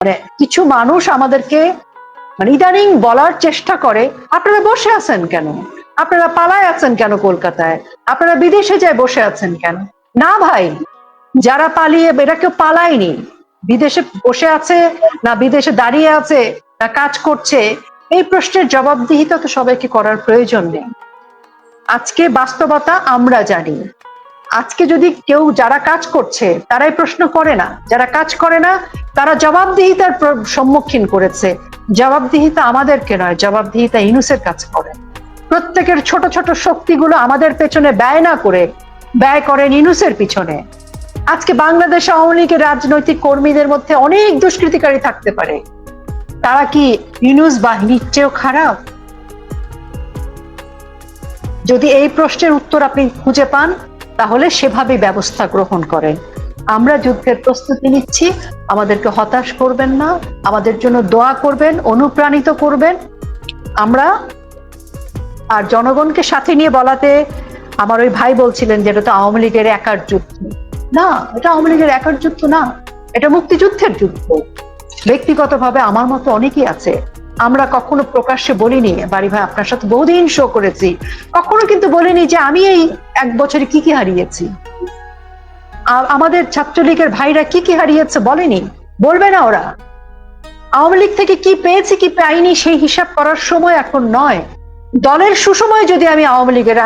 মানে কিছু মানুষ আমাদেরকে মানে ইদানিং বলার চেষ্টা করে, আপনারা বসে আছেন কেন, আপনারা পালায় আছেন কেন কলকাতায়, আপনারা বিদেশে যায় বসে আছেন কেন? না ভাই, যারা পালিয়ে, এরা কেউ পালায়নি, বিদেশে বসে আছে না বিদেশে দাঁড়িয়ে আছে না কাজ করছে, এই প্রশ্নের জবাবদিহিতা তো সবাইকে করার প্রয়োজন নেই। আজকে বাস্তবতা আমরা জানি। আজকে যদি কেউ যারা কাজ করছে তারাই প্রশ্ন করে না, যারা কাজ করে না তারা জবাবদিহিতার সম্মুখীন করেছে। জবাবদিহিতা আমাদেরকে নয়, জবাবদিহিতা ইউনূসের কাজ করে। প্রত্যেকের ছোট ছোট শক্তিগুলো আমাদের পেছনে ব্যয় না করে ব্যয় করেন ইউনূসের পিছনে। আজকে বাংলাদেশ আওয়ামী লীগের রাজনৈতিক কর্মীদের মধ্যে অনেক দুষ্কৃতিকারী থাকতে পারে, তারা কি ইউনূস বাহিনীর চেয়েও খারাপ? যদি এই প্রশ্নের উত্তর আপনি খুঁজে পান তাহলে সেভাবে ব্যবস্থা গ্রহণ করেন। আমরা যুদ্ধের প্রস্তুতি নিচ্ছি, আমাদেরকে হতাশ করবেন না, আমাদের জন্য দোয়া করবেন, অনুপ্রাণিত করবেন। আমরা আর জনগণকে সাথে নিয়ে বলাতে, আমার ওই ভাই বলছিলেন যে এটা তো আওয়ামী লীগের একার যুদ্ধ। না, এটা আওয়ামী লীগের একার যুদ্ধ না, এটা মুক্তিযুদ্ধের যুদ্ধ। ব্যক্তিগতভাবে আমার মতো অনেকেই আছে, আমরা কখনো প্রকাশ্যে বলিনি, বাড়ি ভাই আপনার সাথে বহুদিন শো করেছি, কখনো কিন্তু বলিনি যে আমি এই এক বছরে কি কি হারিয়েছি, আমাদের ছাত্রলীগের ভাইরা কি কি হারিয়েছে বলেনি, বলবে না ওরা। আওয়ামী লীগ থেকে কি পেয়েছি কি পাইনি সেই হিসাব করার সময় এখন নয়। দলের সুসময় যদি আমি আওয়ামী লীগের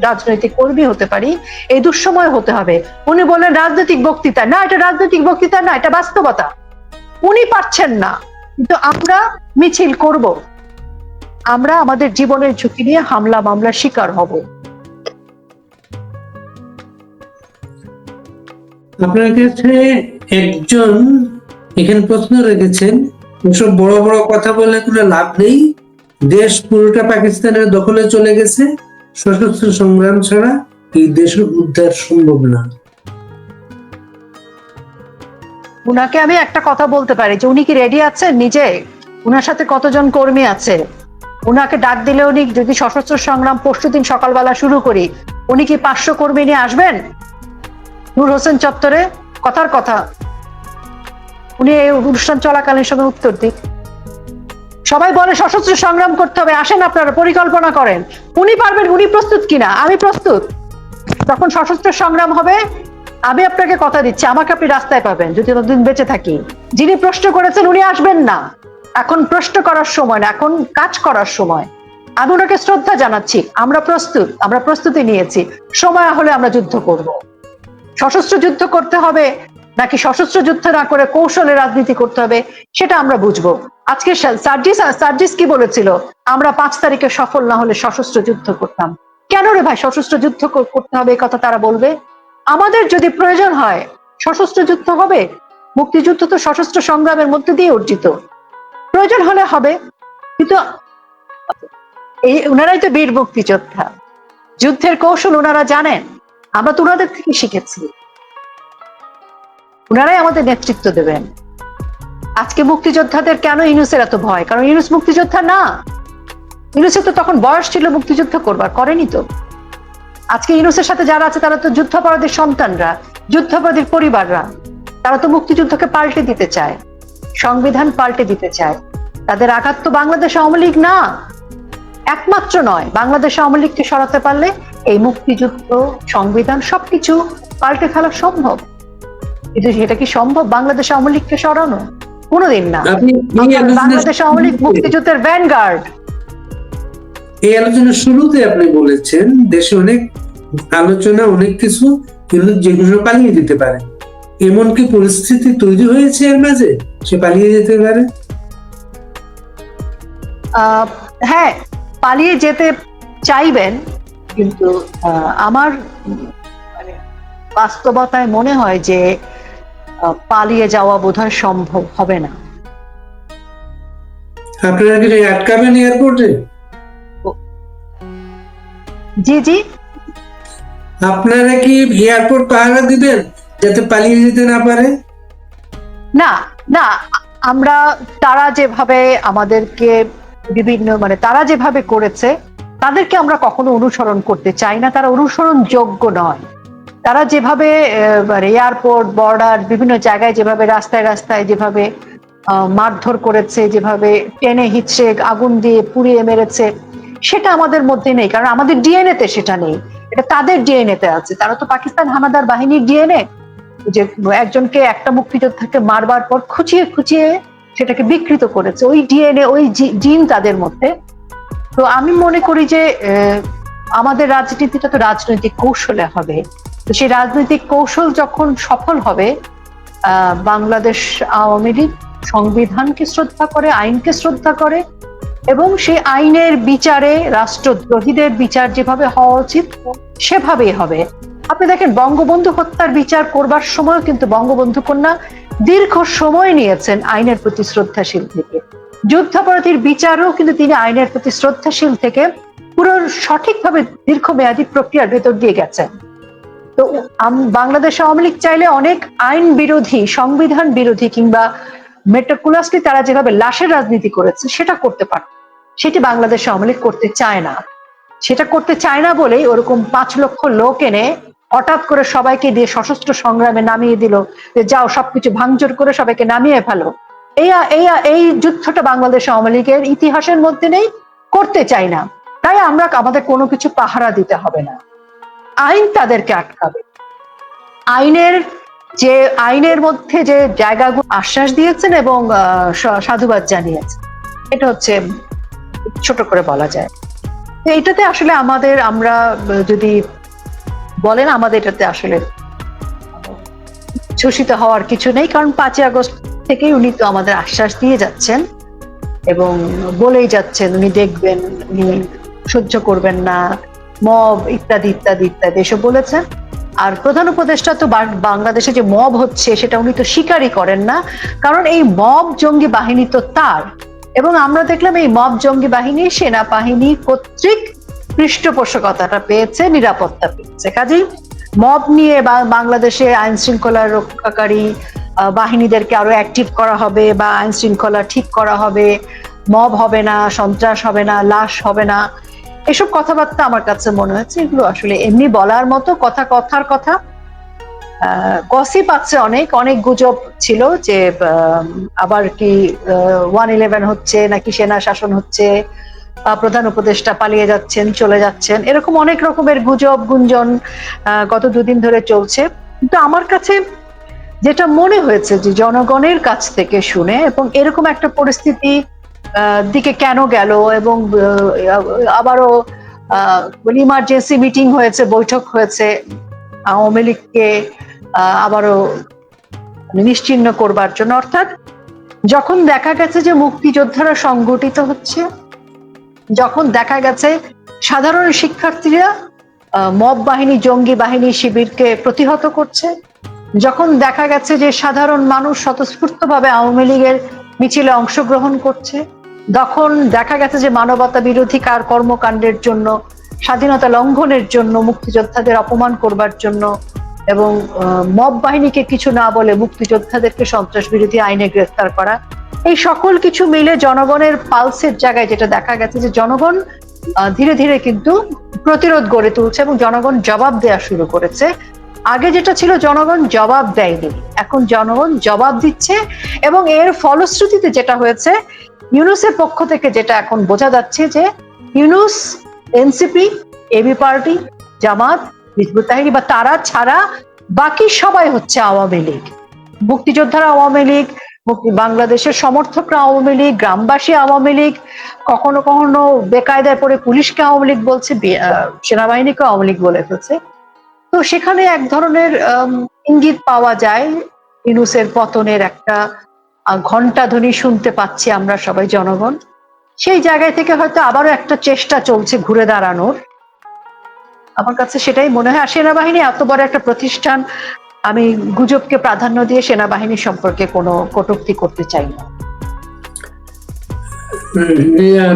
রাজনৈতিক কর্মী হতে পারি, এই দুঃসময় হতে হবে। উনি বলেন রাজনৈতিক বক্তৃতা, না এটা রাজনৈতিক বক্তৃতা না, এটা বাস্তবতা। উনি পারছেন না, কিন্তু আমরা মিছিল করব, আমরা আমাদের জীবনের ঝুঁকি নিয়ে হামলা মামলার শিকার হব। আপনার কাছে একজন এখানে প্রশ্ন রেখেছেন, সব বড় বড় কথা বলে কোনো লাভ নেই, দেশ পুরোটা পাকিস্তানের দখলে চলে গেছে, সশস্ত্র সংগ্রাম ছাড়া এই দেশের উদ্ধার সম্ভব না। উনাকে আমি একটা কথা বলতে পারি যে উনি কি রেডি আছেন নিজে? উনার সাথে কতজন কর্মী আছে? উনাকে ডাক দিলে উনি যদি সশস্ত্র সংগ্রাম পরশুদিন সকালবেলা শুরু করি, উনি কি 500 কর্মী নিয়ে আসবেন নূর হোসেন চত্বরে? কথার কথা, উনি এই অনুষ্ঠান চলাকালীন সময় উত্তর দিক। সবাই বলে সশস্ত্র সংগ্রাম করতে হবে, আসেন আপনারা পরিকল্পনা করেন। উনি পারবেন? উনি প্রস্তুত কিনা? আমি প্রস্তুত। তখন সশস্ত্র সংগ্রাম হবে, আমি আপনাকে কথা দিচ্ছি, আমাকে আপনি রাস্তায় পাবেন যদি ততদিন বেঁচে থাকি। যিনি প্রশ্ন করেছেন উনি আসবেন না, এখন প্রশ্ন করার সময় না, এখন কাজ করার সময়। আমি ওনাকে শ্রদ্ধা জানাচ্ছি, আমরা প্রস্তুত, আমরা প্রস্তুতি নিয়েছি, সময় হলে আমরা যুদ্ধ করব। সশস্ত্র যুদ্ধ করতে হবে নাকি সশস্ত্র যুদ্ধ না করে কৌশলে রাজনীতি করতে হবে সেটা আমরা বুঝবো। আজকে সার্জিস কি বলেছিল, আমরা 5 তারিখে সফল না হলে সশস্ত্র যুদ্ধ করতাম। কেন রে ভাই সশস্ত্র যুদ্ধ করতে হবে এই কথা তারা বলবে? আমাদের যদি প্রয়োজন হয় সশস্ত্র যুদ্ধ হবে, মুক্তিযুদ্ধ তো সশস্ত্র সংগ্রামের মধ্যে দিয়ে অর্জিত, প্রয়োজন হলে হবে। কিন্তু এই ওনারাই তো বীর মুক্তিযোদ্ধা, যুদ্ধের কৌশল ওনারা জানেন, আমরা তো ওনাদের থেকে শিখেছি, ওনারাই আমাদের নেতৃত্ব দেবেন। আজকে মুক্তিযোদ্ধাদের কেন ইউনূসের এত ভয়? কারণ ইউনূস মুক্তিযোদ্ধা না, ইউনূসের তো তখন বয়স ছিল মুক্তিযুদ্ধ করবার, করেনি তো। আজকে ইউনূসের সাথে যারা আছে তারা তো যুদ্ধাপরাধীর সন্তানরা, যুদ্ধাপরাধীর পরিবাররা, তারা তো মুক্তিযুদ্ধকে পাল্টে দিতে চায়, সংবিধান পাল্টে দিতে চায়। তাদের আঘাত তো বাংলাদেশ আওয়ামী লীগ না, একমাত্র নয়। বাংলাদেশ আওয়ামী লীগকে সরাতে পারলে এই মুক্তিযুদ্ধ, সংবিধান সবকিছু পাল্টে ফেলা সম্ভব। কিন্তু সেটা কি সম্ভব বাংলাদেশ আওয়ামী লীগকে সরানো? কোনোদিন না। বাংলাদেশ আওয়ামী লীগ মুক্তিযুদ্ধের ভ্যানগার্ড। এই আলোচনার শুরুতে আপনি বলেছেন দেশে অনেক আলোচনা, অনেক কিছু, কিন্তু যেগুলো পালিয়ে যেতে পারে, এমন কি পরিস্থিতি তৈরি হয়েছে এর মাঝে সে পালিয়ে যেতে পারে? হ্যাঁ, পালিয়ে যেতে চাইবেন, কিন্তু আমার মানে বাস্তবতায় মনে হয় যে পালিয়ে যাওয়া বোধহয় সম্ভব হবে না। আপনারা কি আটকাবেন এয়ারপোর্টে? জি জি, আপনারা কি এয়ারপোর্ট পাহারা দিবেন যাতে পালিয়ে যেতে না পারে? না না, আমরা তারা যেভাবে আমাদেরকে বিভিন্ন মানে তারা যেভাবে করেছে তাদেরকে আমরা কখনো অনুসরণ করতে চাই না, তারা অনুসরণ যোগ্য নয়। তারা যেভাবে এয়ারপোর্ট, বর্ডার, বিভিন্ন জায়গায় যেভাবে রাস্তায় রাস্তায় যেভাবে মারধর করেছে, যেভাবে টেনে হিচড়ে আগুন দিয়ে পুড়িয়ে মেরেছে, সেটা আমাদের মধ্যে নেই, কারণ আমাদের ডিএনএ তে সেটা নেই। এটা তাদের ডিএনএ তে আছে। তারা তো পাকিস্তান হানাদার বাহিনীর ডিএনএ, যে একজনকে একটা মুক্তিযোদ্ধাকে মারবার পর খুঁচিয়ে খুঁচিয়ে সেটাকে বিকৃত করেছে, ওই ডিএনএ ওই জিন তাদের মধ্যে। তো আমি মনে করি যে আমাদের রাজনীতিটা তো রাজনৈতিক কৌশলে হবে। তো সেই রাজনৈতিক কৌশল যখন সফল হবে, বাংলাদেশ আওয়ামী লীগ সংবিধানকে শ্রদ্ধা করে, আইনকে শ্রদ্ধা করে, এবং সেই আইনের বিচারে রাষ্ট্রদ্রোহীদের বিচার যেভাবে হওয়া উচিত সেভাবেই হবে। আপনি দেখেন বঙ্গবন্ধু হত্যার বিচার করবার সময় কিন্তু বঙ্গবন্ধু কন্যা দীর্ঘ সময় নিয়েছেন আইনের প্রতি শ্রদ্ধাশীল থেকে। যুদ্ধাপরাধীর বিচারও কিন্তু তিনি আইনের প্রতি শ্রদ্ধাশীল থেকে পুরো সঠিকভাবে দীর্ঘমেয়াদী প্রক্রিয়ার ভেতর দিয়ে গেছেন। তো বাংলাদেশ আওয়ামী লীগ চাইলে অনেক আইন বিরোধী, সংবিধান বিরোধী কিংবা মেটিকুলাসলি তারা যেভাবে লাশের রাজনীতি করেছে সেটা করতে পারে, সেটি বাংলাদেশ আওয়ামী লীগ করতে চায় না। সেটা করতে চায় না বলেই ওরকম 5 লক্ষ লোক এনে হঠাৎ করে সবাইকে দিয়ে সশস্ত্র সংগ্রামে নামিয়ে দিল, যে যাও সবকিছু ভাঙচুর করে সবাইকে নামিয়ে ফেলো। এই যুদ্ধটা বাংলাদেশ আওয়ামী লীগের ইতিহাসের মধ্যে নেই, করতে চাই না। তাই আমরা আমাদের কোনো কিছু পাহারা দিতে হবে না, আইন তাদেরকে আটকাবে। আইনের মধ্যে যে জায়গাগুলো আশ্বাস দিয়েছেন এবং সাধুবাদ জানিয়েছেন, এটা হচ্ছে ছোট করে বলা যায়। এটাতে আসলে আমরা যদি বলেন, আমাদের এটাতে আসলে শোষিত হওয়ার কিছু নেই, কারণ 5ই আগস্ট থেকেই উনি তো আমাদের আশ্বাস দিয়ে যাচ্ছেন এবং বলেই যাচ্ছেন উনি দেখবেন, উনি সহ্য করবেন না, মব ইত্যাদি ইত্যাদি ইত্যাদি এসব বলেছেন। আর প্রধান উপদেষ্টা তো বাংলাদেশে যে মব হচ্ছে সেটা উনি তো স্বীকারই করেন না, কারণ এই মব জঙ্গি বাহিনী তো তার, এবং আমরা দেখলাম এই মব জঙ্গি বাহিনী সেনাবাহিনী কর্তৃক পৃষ্ঠপোষকতাটা পেয়েছে, নিরাপত্তা পেয়েছে। কাজেই মব নিয়ে বাংলাদেশে আইন শৃঙ্খলা রক্ষাকারী বাহিনীদেরকে আরো অ্যাক্টিভ করা হবে বা আইন শৃঙ্খলা ঠিক করা হবে, মব হবে না, সন্ত্রাস হবে না, লাশ হবে না, এসব কথাবার্তা আমার কাছে মনে হচ্ছে এগুলো আসলে এমনি বলার মতো কথা, কথার কথা। গসিপ আছে, অনেক অনেক গুজব ছিল যে আবার কি 111 হচ্ছে নাকি সেনা শাসন হচ্ছে, প্রধান উপদেষ্টা পালিয়ে যাচ্ছেন, চলে যাচ্ছেন, এরকম অনেক রকমের গুজব গুঞ্জন গত 2 দিন ধরে চলছে। কিন্তু আমার কাছে যেটা মনে হয়েছে যে জনগণের কাছ থেকে শুনে, এবং এরকম একটা পরিস্থিতি দিকে কেন গেল, এবং আবারও ইমার্জেন্সি মিটিং হয়েছে, বৈঠক হয়েছে আওয়ামী লীগকে আবারও নিশ্চিহ্ন করবার জন্য। অর্থাৎ যখন দেখা গেছে যে মুক্তিযোদ্ধারা সংগঠিত হচ্ছে, যখন দেখা গেছে সাধারণ শিক্ষার্থীরা মব বাহিনী, জঙ্গি বাহিনী, শিবিরকে প্রতিহত করছে, যখন দেখা গেছে যে সাধারণ মানুষ স্বতঃস্ফূর্তভাবে আওয়ামী লীগের মিছিলে অংশগ্রহণ করছে, তখন দেখা গেছে যে মানবতা বিরোধী কর্মকাণ্ডের জন্য, স্বাধীনতা লঙ্ঘনের জন্য, মুক্তিযোদ্ধাদের অপমান করবার জন্য এবং মব বাহিনীকে কিছু না বলে মুক্তিযোদ্ধাদেরকে সন্ত্রাস বিরোধী আইনে গ্রেফতার করা, এই সকল কিছু মিলে জনগণের পালসের জায়গায় যেটা দেখা গেছে যে জনগণ ধীরে ধীরে কিন্তু প্রতিরোধ গড়ে তুলছে এবং জনগণ জবাব দেওয়া শুরু করেছে। আগে যেটা ছিল জনগণ জবাব দেয়নি, এখন জনগণ জবাব দিচ্ছে, এবং এর ফলশ্রুতিতে যেটা হয়েছে, ইউনূসের পক্ষ থেকে যেটা এখন বোঝা যাচ্ছে যে ইউনূস, এনসিপি, এবি পার্টি, জামাত, হিজবুত তাহরির বা তারা ছাড়া বাকি সবাই হচ্ছে আওয়ামী লীগ। মুক্তিযোদ্ধারা আওয়ামী লীগ, বাংলাদেশের সমর্থকরা আওয়ামী লীগ, গ্রামবাসী আওয়ামী লীগ, কখনো কখনো বেকায়দায় পড়ে পুলিশকে আওয়ামী লীগ বলছে, সেনাবাহিনীকে আওয়ামী লীগ বলে ফেলছে। তো সেখানে এক ধরনের ইঙ্গিত পাওয়া যায়, ইউনূসের পতনের একটা ঘণ্টাধ্বনি শুনতে পাচ্ছি আমরা সবাই জনগণ। সেই জায়গায় থেকে হয়তো আবারও একটা চেষ্টা চলছে ঘুরে দাঁড়ানোর, আমার কাছে সেটাই মনে হয়। আর সেনাবাহিনী এত বড় একটা প্রতিষ্ঠান, আমি গুজবকে প্রাধান্য দিয়ে সেনাবাহিনী সম্পর্কে কোনো কটূক্তি করতে চাই না।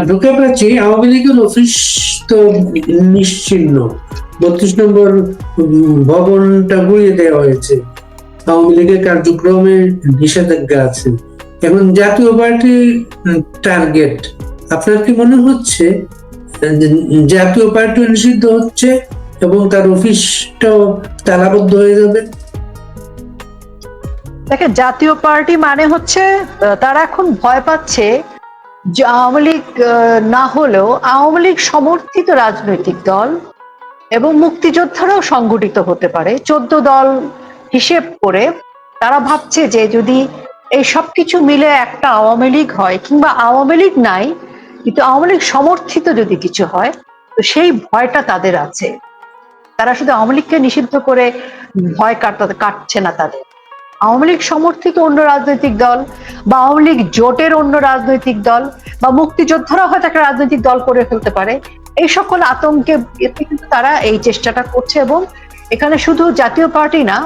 ঢুকে পাচ্ছি, আওয়ামী লীগের অফিস তো নিশ্চিহ্ন, 32 নম্বর ভবনটা গুঁড়িয়ে দেওয়া হয়েছে, আওয়ামী লীগের কার্যক্রমে নিষেধাজ্ঞা আছে, এখন জাতীয় পার্টি টার্গেট। আপনার কি মনে হচ্ছে জাতীয় পার্টি নিষিদ্ধ হচ্ছে এবং তার অফিসটাও তালাবদ্ধ হয়ে যাবে? দেখেন, জাতীয় পার্টি মানে হচ্ছে তারা এখন ভয় পাচ্ছে যে আওয়ামী লীগ না হলেও আওয়ামী লীগ সমর্থিত রাজনৈতিক দল এবং মুক্তিযোদ্ধারাও সংগঠিত হতে পারে 14 দল হিসেব করে। তারা ভাবছে যে যদি এই সবকিছু মিলে একটা আওয়ামী লীগ হয়, কিংবা আওয়ামী লীগ নাই কিন্তু আওয়ামী লীগ সমর্থিত যদি কিছু হয়, তো সেই ভয়টা তাদের আছে। তারা শুধু আওয়ামী লীগকে নিষিদ্ধ করে ভয় কাটছে না তাদের। আওয়ামী লীগ সমর্থিত অন্য রাজনৈতিক দল বা আওয়ামী লীগ জোটের অন্য রাজনৈতিক দল বা মুক্তিযোদ্ধারা হয়তো একটা রাজনৈতিক দল করে ফেলতে পারে, এই সকল আতঙ্কে এতে কিন্তু তারা এই চেষ্টাটা করছে। এবং এখানে শুধু জাতীয় পার্টি না,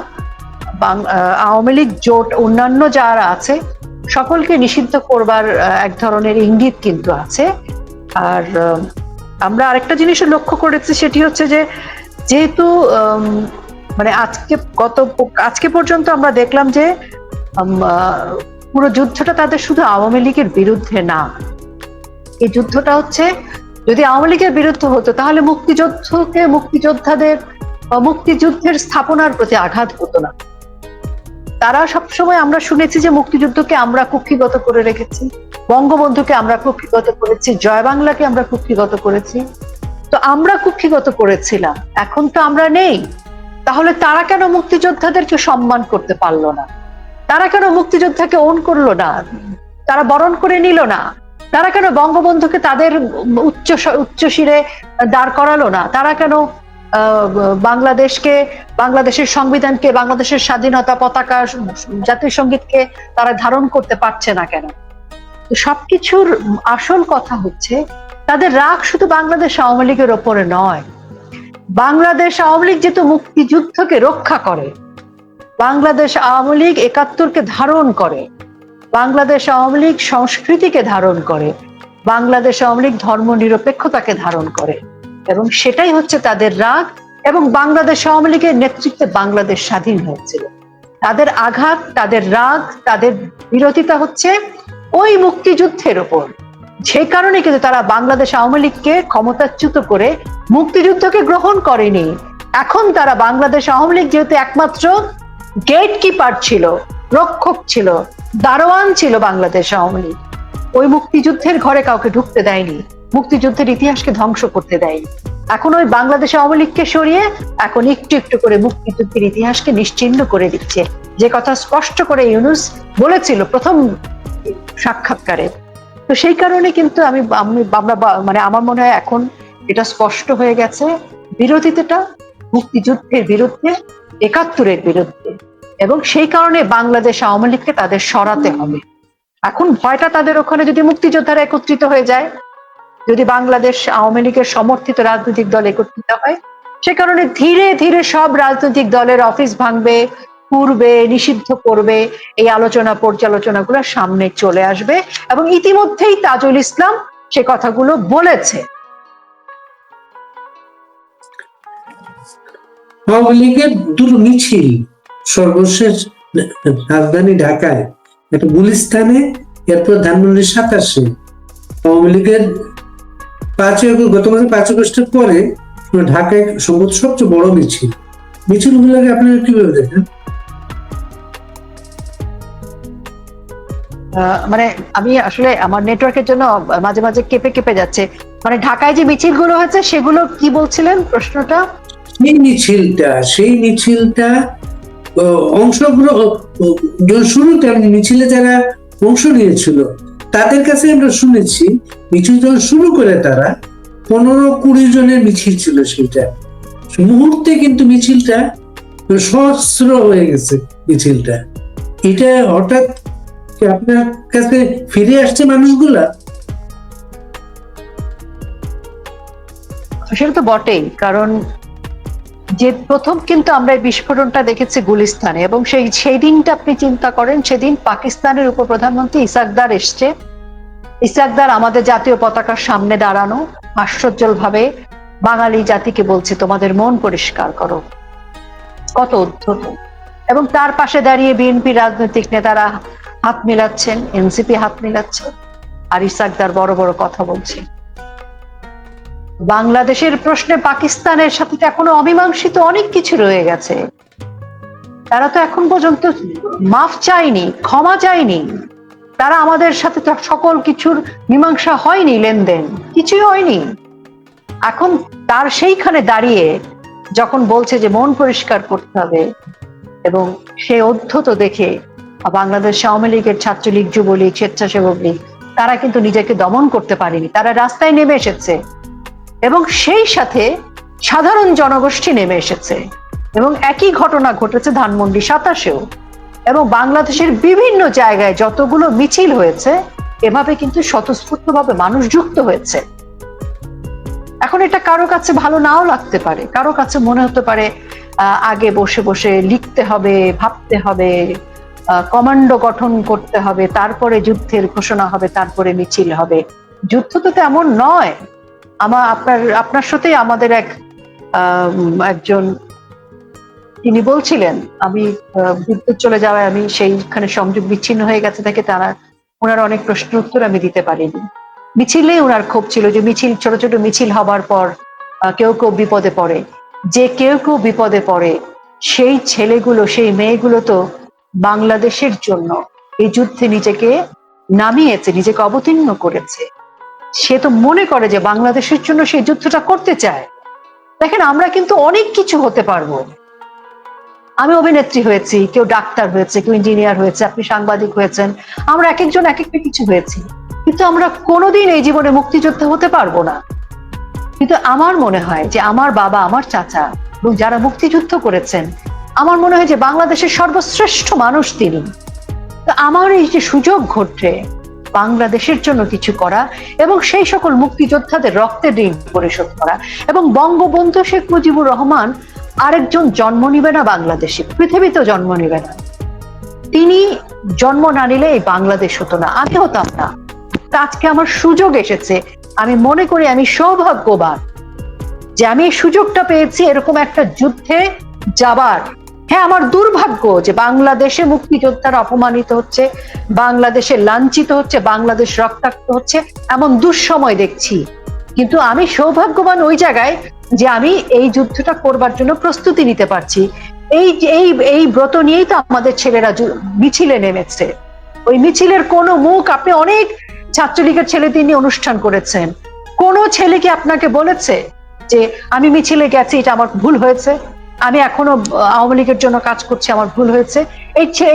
আওয়ামী লীগ জোট অন্যান্য যারা আছে সকলকে নিষিদ্ধ করবার এক ধরনের ইঙ্গিত কিন্তু আছে। আর আমরা আরেকটা জিনিসও লক্ষ্য করেছি, সেটি হচ্ছে যে যেহেতু মানে আজকে পর্যন্ত আমরা দেখলাম যে পুরো যুদ্ধটা তাদের শুধু আওয়ামী লীগের বিরুদ্ধে না। এই যুদ্ধটা হচ্ছে, যদি আওয়ামী লীগের বিরুদ্ধে হতো তাহলে মুক্তিযোদ্ধাদের মুক্তিযুদ্ধের স্থাপনার প্রতি আঘাত হতো না। তারা সবসময়, আমরা শুনেছি যে মুক্তিযুদ্ধকে আমরা কুক্ষিগত করে রেখেছি, বঙ্গবন্ধুকে আমরা কুক্ষিগত করেছি, জয় বাংলাকে আমরা কুক্ষিগত করেছি। তো আমরা কুক্ষিগত করেছিলাম, এখন তো আমরা নেই। তাহলে তারা কেন মুক্তিযোদ্ধাদেরকে সম্মান করতে পারলো না? তারা কেন মুক্তিযোদ্ধাকে ওন করলো না? তারা বরণ করে নিল না? তারা কেন বঙ্গবন্ধুকে তাদের উচ্চ শিরে দাঁড় করালো না? তারা কেন বাংলাদেশের সংবিধানকে, বাংলাদেশের স্বাধীনতা পতাকা, জাতীয় সঙ্গীতকে তারা ধারণ করতে পারছে না কেন? তো সবকিছুর আসল কথা হচ্ছে তাদের রাগ শুধু বাংলাদেশ আওয়ামী লীগের ওপরে নয়। বাংলাদেশ আওয়ামী লীগ যেহেতু মুক্তিযুদ্ধকে রক্ষা করে, বাংলাদেশ আওয়ামী লীগ ৭১কে ধারণ করে, বাংলাদেশ আওয়ামী লীগ সংস্কৃতিকে ধারণ করে, বাংলাদেশ আওয়ামী লীগ ধর্ম নিরপেক্ষতাকে ধারণ করে, এবং সেটাই হচ্ছে তাদের রাগ। এবং বাংলাদেশ আওয়ামী লীগের নেতৃত্বে বাংলাদেশ স্বাধীন হয়েছিল। তাদের আঘাত, তাদের রাগ, তাদের বিরোধিতা হচ্ছে ওই মুক্তিযুদ্ধের ওপর। সেই কারণে কিন্তু তারা বাংলাদেশ আওয়ামী লীগকে ক্ষমতাচ্যুত করে মুক্তিযুদ্ধকে গ্রহণ করেনি। এখন তারা বাংলাদেশ আওয়ামী লীগ যেহেতু একমাত্র গেট কিপার ছিল, রক্ষক ছিল, দারোয়ান ছিল বাংলাদেশ আওয়ামী লীগ, ওই মুক্তিযুদ্ধের ঘরে কাউকে ঢুকতে দেয়নি, মুক্তিযুদ্ধের ইতিহাসকে ধ্বংস করতে দেয়নি। এখন ওই বাংলাদেশ আওয়ামী লীগকে সরিয়ে এখন একটু একটু করে মুক্তিযুদ্ধের ইতিহাসকে নিশ্চিহ্ন করে দিচ্ছে, যে কথা স্পষ্ট করে ইউনূস বলেছিল প্রথম সাক্ষাৎকারে। তো সেই কারণে কিন্তু মানে আমার মনে হয় এখন এটা স্পষ্ট হয়ে গেছে, বিরোধিতাটা মুক্তিযুদ্ধের বিরুদ্ধে, ৭১-এর বিরুদ্ধে। এবং সেই কারণে বাংলাদেশ আওয়ামী লীগকে তাদের সরাতে হবে। এখন ভয়টা তাদের ওখানে, যদি মুক্তিযোদ্ধারা একত্রিত হয়ে যায়, যদি বাংলাদেশ আওয়ামী লীগের সমর্থিত রাজনৈতিক দল একত্রিত হয়, সে কারণে ধীরে ধীরে সব রাজনৈতিক দলের অফিস ভাঙবে, পূর্বে নিষিদ্ধ করবে, এই আলোচনা পর্যালোচনাগুলো সামনে চলে আসবে। এবং ইতিমধ্যেই তাজুল ইসলাম সে কথাগুলো বলেছে। আওয়ামী লীগের দুটো মিছিল সর্বশেষ রাজধানী ঢাকায়, একটা গুলিস্তানে, এরপর ধানমন্ডির ২৭-এ। আওয়ামী লীগের গত মাসে ৫ আগস্টের পরে ঢাকায় সম্ভবত সবচেয়ে বড় মিছিলগুলোকে আপনারা কিভাবে দেখেন? মানে আমি আসলে আমার নেটওয়ার্কের জন্য মাঝে মাঝে কেঁপে কেঁপে যাচ্ছে। মানে ঢাকায় যে মিছিলগুলো হয়েছে সেগুলো কি বলছিলেন প্রশ্নটা? সেই মিছিলটা অংশগ্রহণ শুরুতে মিছিলে যারা অংশ নিয়েছিল তাদের কাছে আমরা শুনেছি, মিছিল যখন শুরু করে তারা ১৫-২০ জনের মিছিল ছিল। সেইটা মুহূর্তে কিন্তু মিছিলটা সহস্র হয়ে গেছে। মিছিলটা এটা হঠাৎ আপনার কাছে ফিরে আসছে মানুষগুলা? সেটা তো বটেই, কারণ যে প্রথম কিন্তু আমরা এই বিস্ফোরণটা দেখেছি গুলিস্তানে, এবং সেই দিনটা আপনি চিন্তা করেন, সেদিন পাকিস্তানের উপপ্রধানমন্ত্রী ইসাকদার এসছে। ইসাকদার আমাদের জাতীয় পতাকার সামনে দাঁড়ানো, আশ্চর্য ভাবে বাঙালি জাতিকে বলছে তোমাদের মন পরিষ্কার করো, কত উদ্ধত। এবং তার পাশে দাঁড়িয়ে বিএনপি রাজনৈতিক নেতারা হাত মিলাচ্ছেন, এনসিপি হাত মিলাচ্ছে, আর ইসাকদার বড় বড় কথা বলছে। বাংলাদেশের প্রশ্নে পাকিস্তানের সাথে এখনো অমীমাংসিত অনেক কিছু রয়ে গেছে। তারা তো এখন পর্যন্ত মাফ চায়নি, ক্ষমা চায়নি। তারা আমাদের সাথে তো সকল কিছুর মীমাংসা হয়নি, লেনদেন কিছুই হয়নি। এখন তার সেইখানে দাঁড়িয়ে যখন বলছে যে মন পরিষ্কার করতে হবে, এবং সে অধ্যত দেখে বাংলাদেশ আওয়ামী লীগের ছাত্রলীগ, যুবলীগ, স্বেচ্ছাসেবক লীগ তারা কিন্তু নিজেকে দমন করতে পারেনি, তারা রাস্তায় নেমে এসেছে এবং সেই সাথে সাধারণ জনগোষ্ঠী নেমে এসেছে। এবং একই ঘটনা ঘটেছে ধানমন্ডি 27-এও, এবং বাংলাদেশের বিভিন্ন জায়গায় যতগুলো মিছিল হয়েছে এভাবে কিন্তু স্বতঃস্ফূর্তভাবে মানুষ যুক্ত হয়েছে। এখন এটা কারো কাছে ভালো নাও লাগতে পারে, কারো কাছে মনে হতে পারে আগে বসে বসে লিখতে হবে, ভাবতে হবে, কমান্ডো গঠন করতে হবে, তারপরে যুদ্ধের ঘোষণা হবে, তারপরে মিছিল হবে। যুদ্ধ তো তেমন নয়। আপনার সাথে আমাদের একজন তিনি বলছিলেন, আমি বিদ্যুৎ চলে যাওয়ায় আমি সেইখানে সংযোগ বিচ্ছিন্ন হয়ে গেছে থেকে ওনার অনেক প্রশ্নের উত্তর আমি দিতে পারিনি। মিছিলে ওনার ক্ষোভ ছিল যে মিছিল, ছোট ছোট মিছিল হবার পর কেউ কেউ বিপদে পড়ে, যে কেউ কেউ বিপদে পড়ে সেই ছেলেগুলো, সেই মেয়েগুলো তো বাংলাদেশের জন্য এই যুদ্ধে নিজেকে নামিয়েছে, নিজেকে অবতীর্ণ করেছে। সে তো মনে করে যে বাংলাদেশের জন্য সেই যুদ্ধটা করতে চায়। দেখেন, আমরা কিন্তু অনেক কিছু হতে পারবো। আমি অভিনেত্রী হয়েছি, কেউ ডাক্তার হয়েছে, কেউ ইঞ্জিনিয়ার হয়েছে, আপনি সাংবাদিক হয়েছেন, আমরা এক একজন এক একটা কিছু হয়েছি, কিন্তু আমরা কোনোদিন এই জীবনে মুক্তিযোদ্ধা হতে পারবো না। কিন্তু আমার মনে হয় যে আমার বাবা, আমার চাচা এবং যারা মুক্তিযুদ্ধ করেছেন, আমার মনে হয় যে বাংলাদেশের সর্বশ্রেষ্ঠ মানুষ তিনি। তো আমার এই যে সুযোগ ঘটছে বাংলাদেশের জন্য কিছু করা এবং সেই সকল মুক্তিযোদ্ধাদের রক্তের ঋণ পরিশোধ করা, এবং বঙ্গবন্ধু শেখ মুজিবুর রহমান আরেকজন জন্ম নিবে না বাংলাদেশে, পৃথিবীতেও জন্ম নিবে না। তিনি জন্ম না নিলে এই বাংলাদেশ হতো না, আমি হতাম না। আজকে আমার সুযোগ এসেছে, আমি মনে করি আমি সৌভাগ্যবান যে আমি এই সুযোগটা পেয়েছি এরকম একটা যুদ্ধে যাবার। হ্যাঁ, আমার দুর্ভাগ্য যে বাংলাদেশে মুক্তিযোদ্ধারা অপমানিত হচ্ছে, বাংলাদেশে লাঞ্ছিত হচ্ছে, বাংলাদেশ রক্তাক্ত হচ্ছে, এমন দুঃসময় দেখছি। কিন্তু আমি সৌভাগ্যবান ওই জায়গায় যে আমি এই যুদ্ধটা করবার জন্য প্রস্তুতি নিতে পারছি। এই এই এই ব্রত নিয়েই তো আমাদের ছেলেরা মিছিলে নেমেছে। ওই মিছিলের কোনো মুখ, আপনি অনেক ছাত্রলীগের ছেলেদের নিয়ে অনুষ্ঠান করেছেন, কোন ছেলে কি আপনাকে বলেছে যে আমি মিছিলে গেছি, এটা আমার ভুল হয়েছে, আমি এখনো আওয়ামী লীগের জন্য কাজ করছি, আমার ভুল হয়েছে?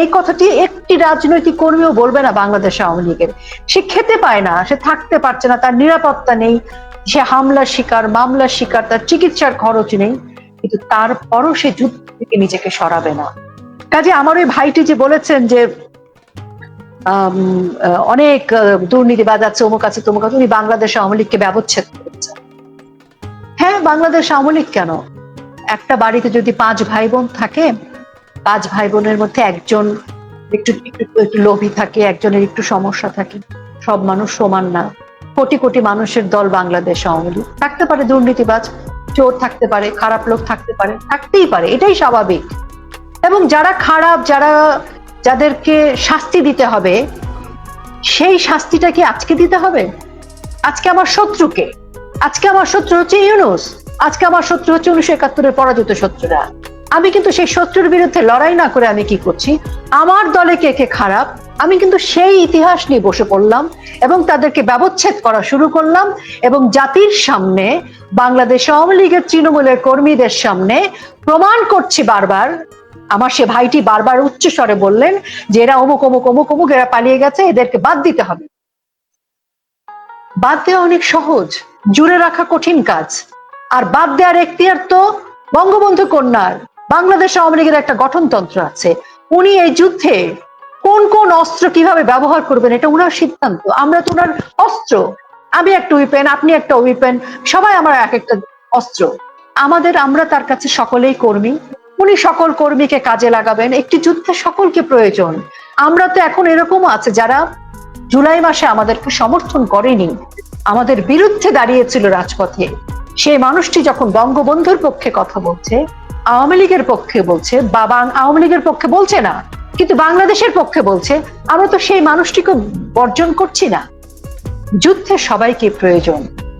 এই কথাটি একটি রাজনৈতিক কর্মীও বলবে না বাংলাদেশ আওয়ামী লীগের। সে খেতে পায় না, সে থাকতে পারছে না, তার নিরাপত্তা নেই, সে হামলার শিকার, মামলার শিকার, তার চিকিৎসার খরচ নেই, কিন্তু তারপরও সে যুদ্ধ থেকে নিজেকে সরাবে না। কাজে আমার ওই ভাইটি যে বলেছেন যে অনেক দুর্নীতিবাজ আছে, অমুক আছে, তমুক আছে, উনি বাংলাদেশ আওয়ামী লীগকে ব্যবচ্ছেদ করেছেন। হ্যাঁ, বাংলাদেশ আওয়ামী লীগ কেন? একটা বাড়িতে যদি 5 ভাই বোন থাকে, 5 ভাই বোনের মধ্যে একজন একটু একটু লোভী থাকে, একজনের একটু সমস্যা থাকে, সব মানুষ সমান না। কোটি কোটি মানুষের দল বাংলাদেশ আওয়ামী লীগ। থাকতে পারে দুর্নীতিবাজ, চোর থাকতে পারে, খারাপ লোক থাকতে পারে, থাকতেই পারে, এটাই স্বাভাবিক। এবং যারা খারাপ, যাদেরকে শাস্তি দিতে হবে, সেই শাস্তিটা কি আজকে দিতে হবে? আজকে আমার শত্রুকে, আজকে আমার শত্রু হচ্ছে ইউনূস, আজকে আমার শত্রু হচ্ছে 1971-এর পরাজিত শত্রুরা। আমি কিন্তু সেই শত্রুর বিরুদ্ধে লড়াই না করে আমি কি করছি, আমার দলে কে কে খারাপ, আমি কিন্তু সেই ইতিহাস নিয়ে বসে পড়লাম এবং তাদেরকে ব্যবচ্ছেদ করা শুরু করলাম। এবং জাতির সামনে, বাংলাদেশ আওয়ামী লীগের তৃণমূলের কর্মীদের সামনে প্রমাণ করছি বারবার। আমার সে ভাইটি বারবার উচ্চ স্বরে বললেন যে এরা অমুক অমুক অমুক অমুক, এরা পালিয়ে গেছে, এদেরকে বাদ দিতে হবে। বাদ দেওয়া অনেক সহজ, জুড়ে রাখা কঠিন কাজ। আর বাদ দেওয়ার এখতিয়ার তো বঙ্গবন্ধু কন্যার। বাংলাদেশ আওয়ামী লীগের একটা গঠনতন্ত্র আছে, উনি এই যুদ্ধে কোন কোন অস্ত্র কিভাবে ব্যবহার করবেন এটা উনার সিদ্ধান্ত। আমরা তো উনার অস্ত্র, আমি একটা উইপেন, আপনি একটা উইপেন, সবাই আমার এক একটা অস্ত্র। আমরা তার কাছে সকলেই কর্মী, উনি সকল কর্মীকে কাজে লাগাবেন। একটি যুদ্ধে সকলকে প্রয়োজন। আমরা তো এখন এরকম আছে যারা জুলাই মাসে আমাদেরকে সমর্থন করেনি, আমাদের বিরুদ্ধে দাঁড়িয়েছিল রাজপথে, সেই মানুষটি যখন বঙ্গবন্ধুর পক্ষে কথা বলছে, আওয়ামী লীগের পক্ষে বলছে, বাবা আওয়ামী লীগের পক্ষে বলছে না কিন্তু বাংলাদেশের পক্ষে বলছে, আমরা তো সেই মানুষটিকে বর্জন করছি না। যুদ্ধে সবাইকে প্রয়োজন।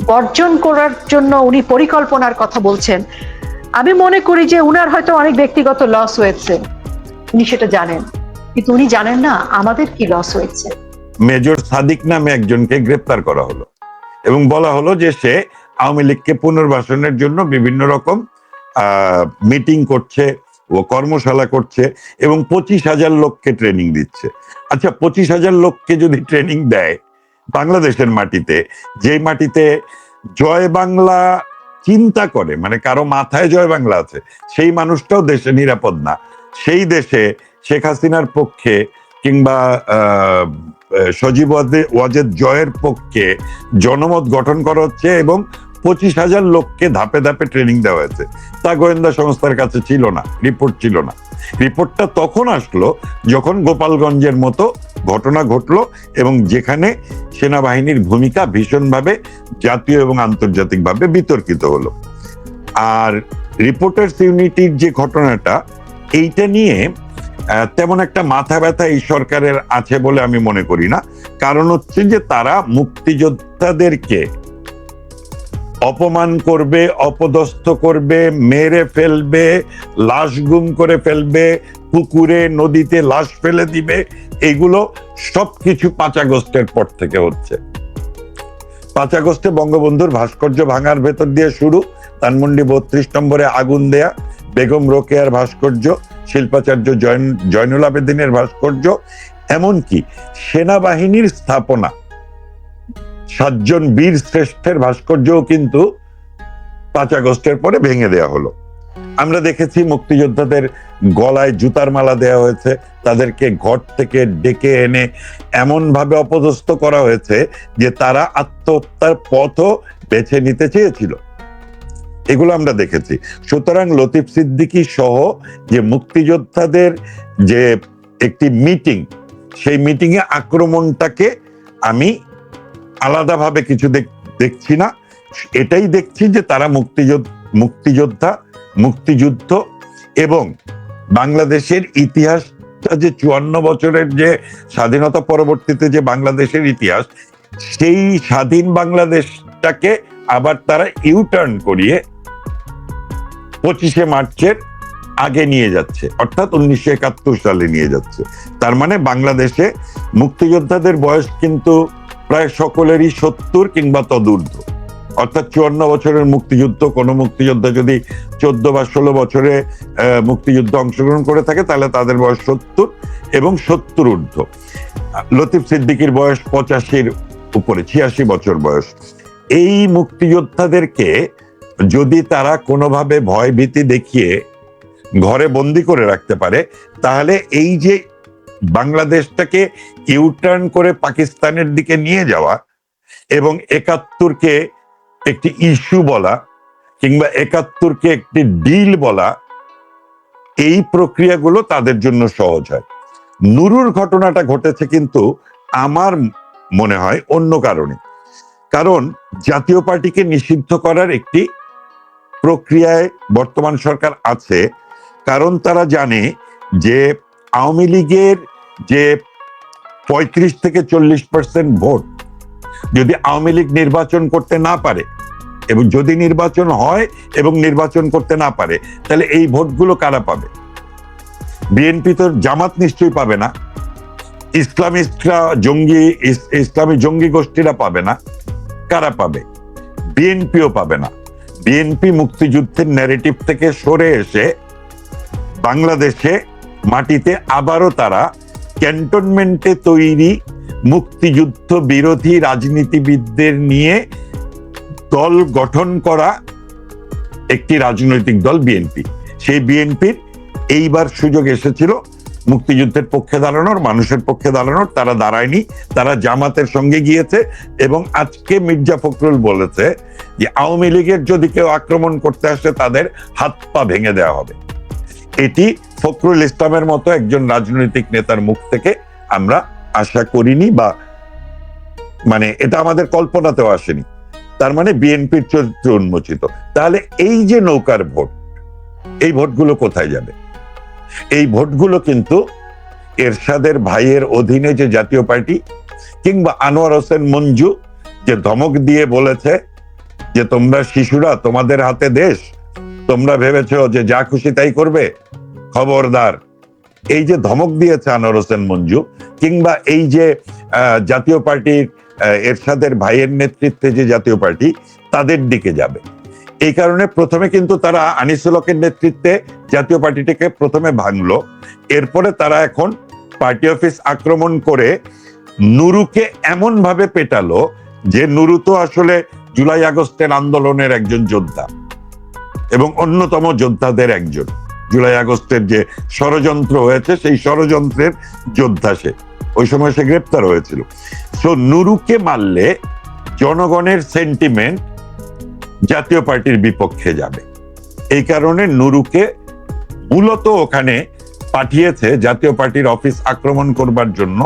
বর্জন করার জন্য উনি পরিকল্পনার কথা বলছেন। আমি মনে করি যে উনার হয়তো অনেক ব্যক্তিগত লস হয়েছে, উনি সেটা জানেন, কিন্তু উনি জানেন না আমাদের কি লস হয়েছে। মেজর সাদিক নামে একজনকে গ্রেপ্তার করা হলো এবং বলা হলো যে সে আওয়ামী লীগকে পুনর্বাসনের জন্য বিভিন্ন রকম মিটিং করছে ও কর্মশালা করছে এবং 25,000 লোককে ট্রেনিং দিচ্ছে। আচ্ছা, 25,000 লোককে যদি ট্রেনিং দেয় বাংলাদেশের মাটিতে, যে মাটিতে জয় বাংলা চিন্তা করে, মানে কারো মাথায় জয় বাংলা আছে, সেই মানুষটাও দেশে নিরাপদ না, সেই দেশে শেখ হাসিনার পক্ষে কিংবা সজীব ওয়াজেদ জয়ের পক্ষে জনমত গঠন করা হচ্ছে এবং 25,000 লোককে ধাপে ধাপে ট্রেনিং দেওয়া হয়েছে। তা গোয়েন্দা সংস্থার কাছে ছিল না, রিপোর্ট ছিল না। রিপোর্টটা তখন আসলো যখন গোপালগঞ্জের মতো ঘটনা ঘটলো এবং যেখানে সেনাবাহিনীর ভূমিকা ভীষণভাবে জাতীয় এবং আন্তর্জাতিকভাবে বিতর্কিত হলো। আর রিপোর্টার্স ইউনিটির যে ঘটনাটা, এইটা নিয়ে তেমন একটা মাথা ব্যথা এই সরকারের আছে বলে আমি মনে করি না। কারণ হচ্ছে যে তারা মুক্তিযোদ্ধাদেরকে অপমান করবে, অপদস্থ করবে, মেরে ফেলবে, লাশ গুম করে ফেলবে, পুকুরে নদীতে লাশ ফেলে দিবে, এগুলো সবকিছু 5 আগস্টের পর থেকে হচ্ছে। 5 আগস্টে বঙ্গবন্ধুর ভাস্কর্য ভাঙার ভেতর দিয়ে শুরু, ধানমন্ডি 32 নম্বরে আগুন দেয়া, বেগম রোকেয়ার ভাস্কর্য, শিল্পাচার্য জয়নুল আবেদিনের ভাস্কর্য, এমনকি সেনাবাহিনীর স্থাপনা 7 জন বীর শ্রেষ্ঠের ভাস্কর্যও কিন্তু 5 আগস্টের পরে ভেঙে দেওয়া হলো। আমরা দেখেছি মুক্তিযোদ্ধাদের গলায় জুতার মালা দেওয়া হয়েছে, তাদেরকে ঘর থেকে ডেকে এনে এমন ভাবে অপদস্থ করা হয়েছে যে তারা আত্মহত্যার পথও বেছে নিতে চেয়েছিল। এগুলো আমরা দেখেছি। সুতরাং লতিফ সিদ্দিকী সহ যে মুক্তিযোদ্ধাদের যে একটি মিটিং, সেই মিটিং এ আক্রমণটাকে আমি আলাদাভাবে কিছু দেখছি না। এটাই দেখছি যে তারা মুক্তিযোদ্ধা, মুক্তিযুদ্ধ এবং বাংলাদেশের ইতিহাসটা যে 54 বছরের যে স্বাধীনতা পরবর্তীতে যে বাংলাদেশের ইতিহাস, সেই স্বাধীন বাংলাদেশটাকে আবার তারা ইউটার্ন করিয়ে 25শে মার্চের আগে নিয়ে যাচ্ছে, অর্থাৎ 1971 সালে নিয়ে যাচ্ছে। তার মানে বাংলাদেশে মুক্তিযোদ্ধাদের বয়স কিন্তু প্রায় সকলেরই 70 কিংবা তদূর্ধ্ব, অর্থাৎ 54 বছরের মুক্তিযুদ্ধ, কোনো মুক্তিযোদ্ধা যদি 14 বা 16 বছরে মুক্তিযুদ্ধ অংশগ্রহণ করে থাকে তাহলে তাদের বয়স 70 এবং 70 ঊর্ধ্ব। লতিফ সিদ্দিকীর বয়স 85-র উপরে, 86 বছর বয়স। এই মুক্তিযোদ্ধাদেরকে যদি তারা কোনোভাবে ভয় ভীতি দেখিয়ে ঘরে বন্দি করে রাখতে পারে, তাহলে এই যে বাংলাদেশটাকে ইউটার্ন করে পাকিস্তানের দিকে নিয়ে যাওয়া এবং 71কে একটি ইস্যু বলা কিংবা 71কে একটি ডিল বলা, এই প্রক্রিয়াগুলো তাদের জন্য সহজ হয়। নুরুর ঘটনাটা ঘটেছে কিন্তু আমার মনে হয় অন্য কারণে। কারণ জাতীয় পার্টিকে নিষিদ্ধ করার একটি প্রক্রিয়ায় বর্তমান সরকার আছে, কারণ তারা জানে যে আওয়ামী লীগের যে 35 থেকে 40% ভোট যদি আওয়ামী লীগ নির্বাচন করতে না পারে, এবং যদি নির্বাচন হয় এবং নির্বাচন করতে না পারে, তাহলে এই ভোটগুলো কারা পাবে? বিএনপি তো, জামাত নিশ্চয়ই পাবে না, ইসলামিস্টরা ইসলামী জঙ্গি গোষ্ঠীরা পাবে না, কারা পাবে? বিএনপিও পাবে না। বিএনপি মুক্তিযুদ্ধের ন্যারেটিভ থেকে সরে এসে বাংলাদেশে মাটিতে আবারও তারা ক্যান্টনমেন্টে তৈরি মুক্তিযুদ্ধ বিরোধী রাজনীতিবিদদের নিয়ে দল গঠন করা একটি রাজনৈতিক দল বিএনপি। সেই বিএনপির এইবার সুযোগ এসেছিল মুক্তিযুদ্ধের পক্ষে দাঁড়ানোর, মানুষের পক্ষে দাঁড়ানোর। তারা দাঁড়ায়নি, তারা জামাতের সঙ্গে গিয়েছে। এবং আজকে মির্জা ফখরুল বলেছে যে আওয়ামী লীগের যদি কেউ আক্রমণ করতে আসে তাদের হাত পা ভেঙে দেওয়া হবে। এটি ফখরুল ইসলামের মতো একজন রাজনৈতিক নেতার মুখ থেকে আমরা আশা করিনি, বা মানে এটা আমাদের কল্পনাতেও আসেনি। তার মানে বিএনপির চরিত্র উন্মোচিত। তাহলে এই যে নৌকার ভোট, এই ভোটগুলো কোথায় যাবে? এই ভোটগুলো কিন্তু এরশাদের ভাইয়ের অধীনে যে জাতীয় পার্টি কিংবা আনোয়ার হোসেন মঞ্জু যে ধমক দিয়ে বলেছে যে তোমরা শিশুরা, তোমাদের হাতে দেশ, তোমরা ভেবেছো যে যা খুশি তাই করবে, খবরদার, এই যে ধমক দিয়েছে আনোয়ার হোসেন মঞ্জু, কিংবা এই যে জাতীয় পার্টির এরশাদের ভাইয়ের নেতৃত্বে যে জাতীয় পার্টি, তাদের দিকে যাবে। এই কারণে প্রথমে কিন্তু তারা আনিসুল হকের নেতৃত্বে জাতীয় পার্টিটাকে প্রথমে ভাঙলো, এরপরে তারা এখন পার্টি অফিস আক্রমণ করে নুরুকে এমন ভাবে পেটালো যে নুরু তো আসলে জুলাই আগস্টের আন্দোলনের একজন যোদ্ধা এবং অন্যতম যোদ্ধাদের একজন। জুলাই আগস্টের যে ষড়যন্ত্র হয়েছে সেই ষড়যন্ত্রের যোদ্ধা সে, ওই সময় সে গ্রেপ্তার হয়েছিল। সো নুরুকে মারলে জনগণের সেন্টিমেন্ট জাতীয় পার্টির বিপক্ষে যাবে। এই কারণে নুরুকে মূলত ওখানে পাঠিয়েছে জাতীয় পার্টির অফিস আক্রমণ করবার জন্য,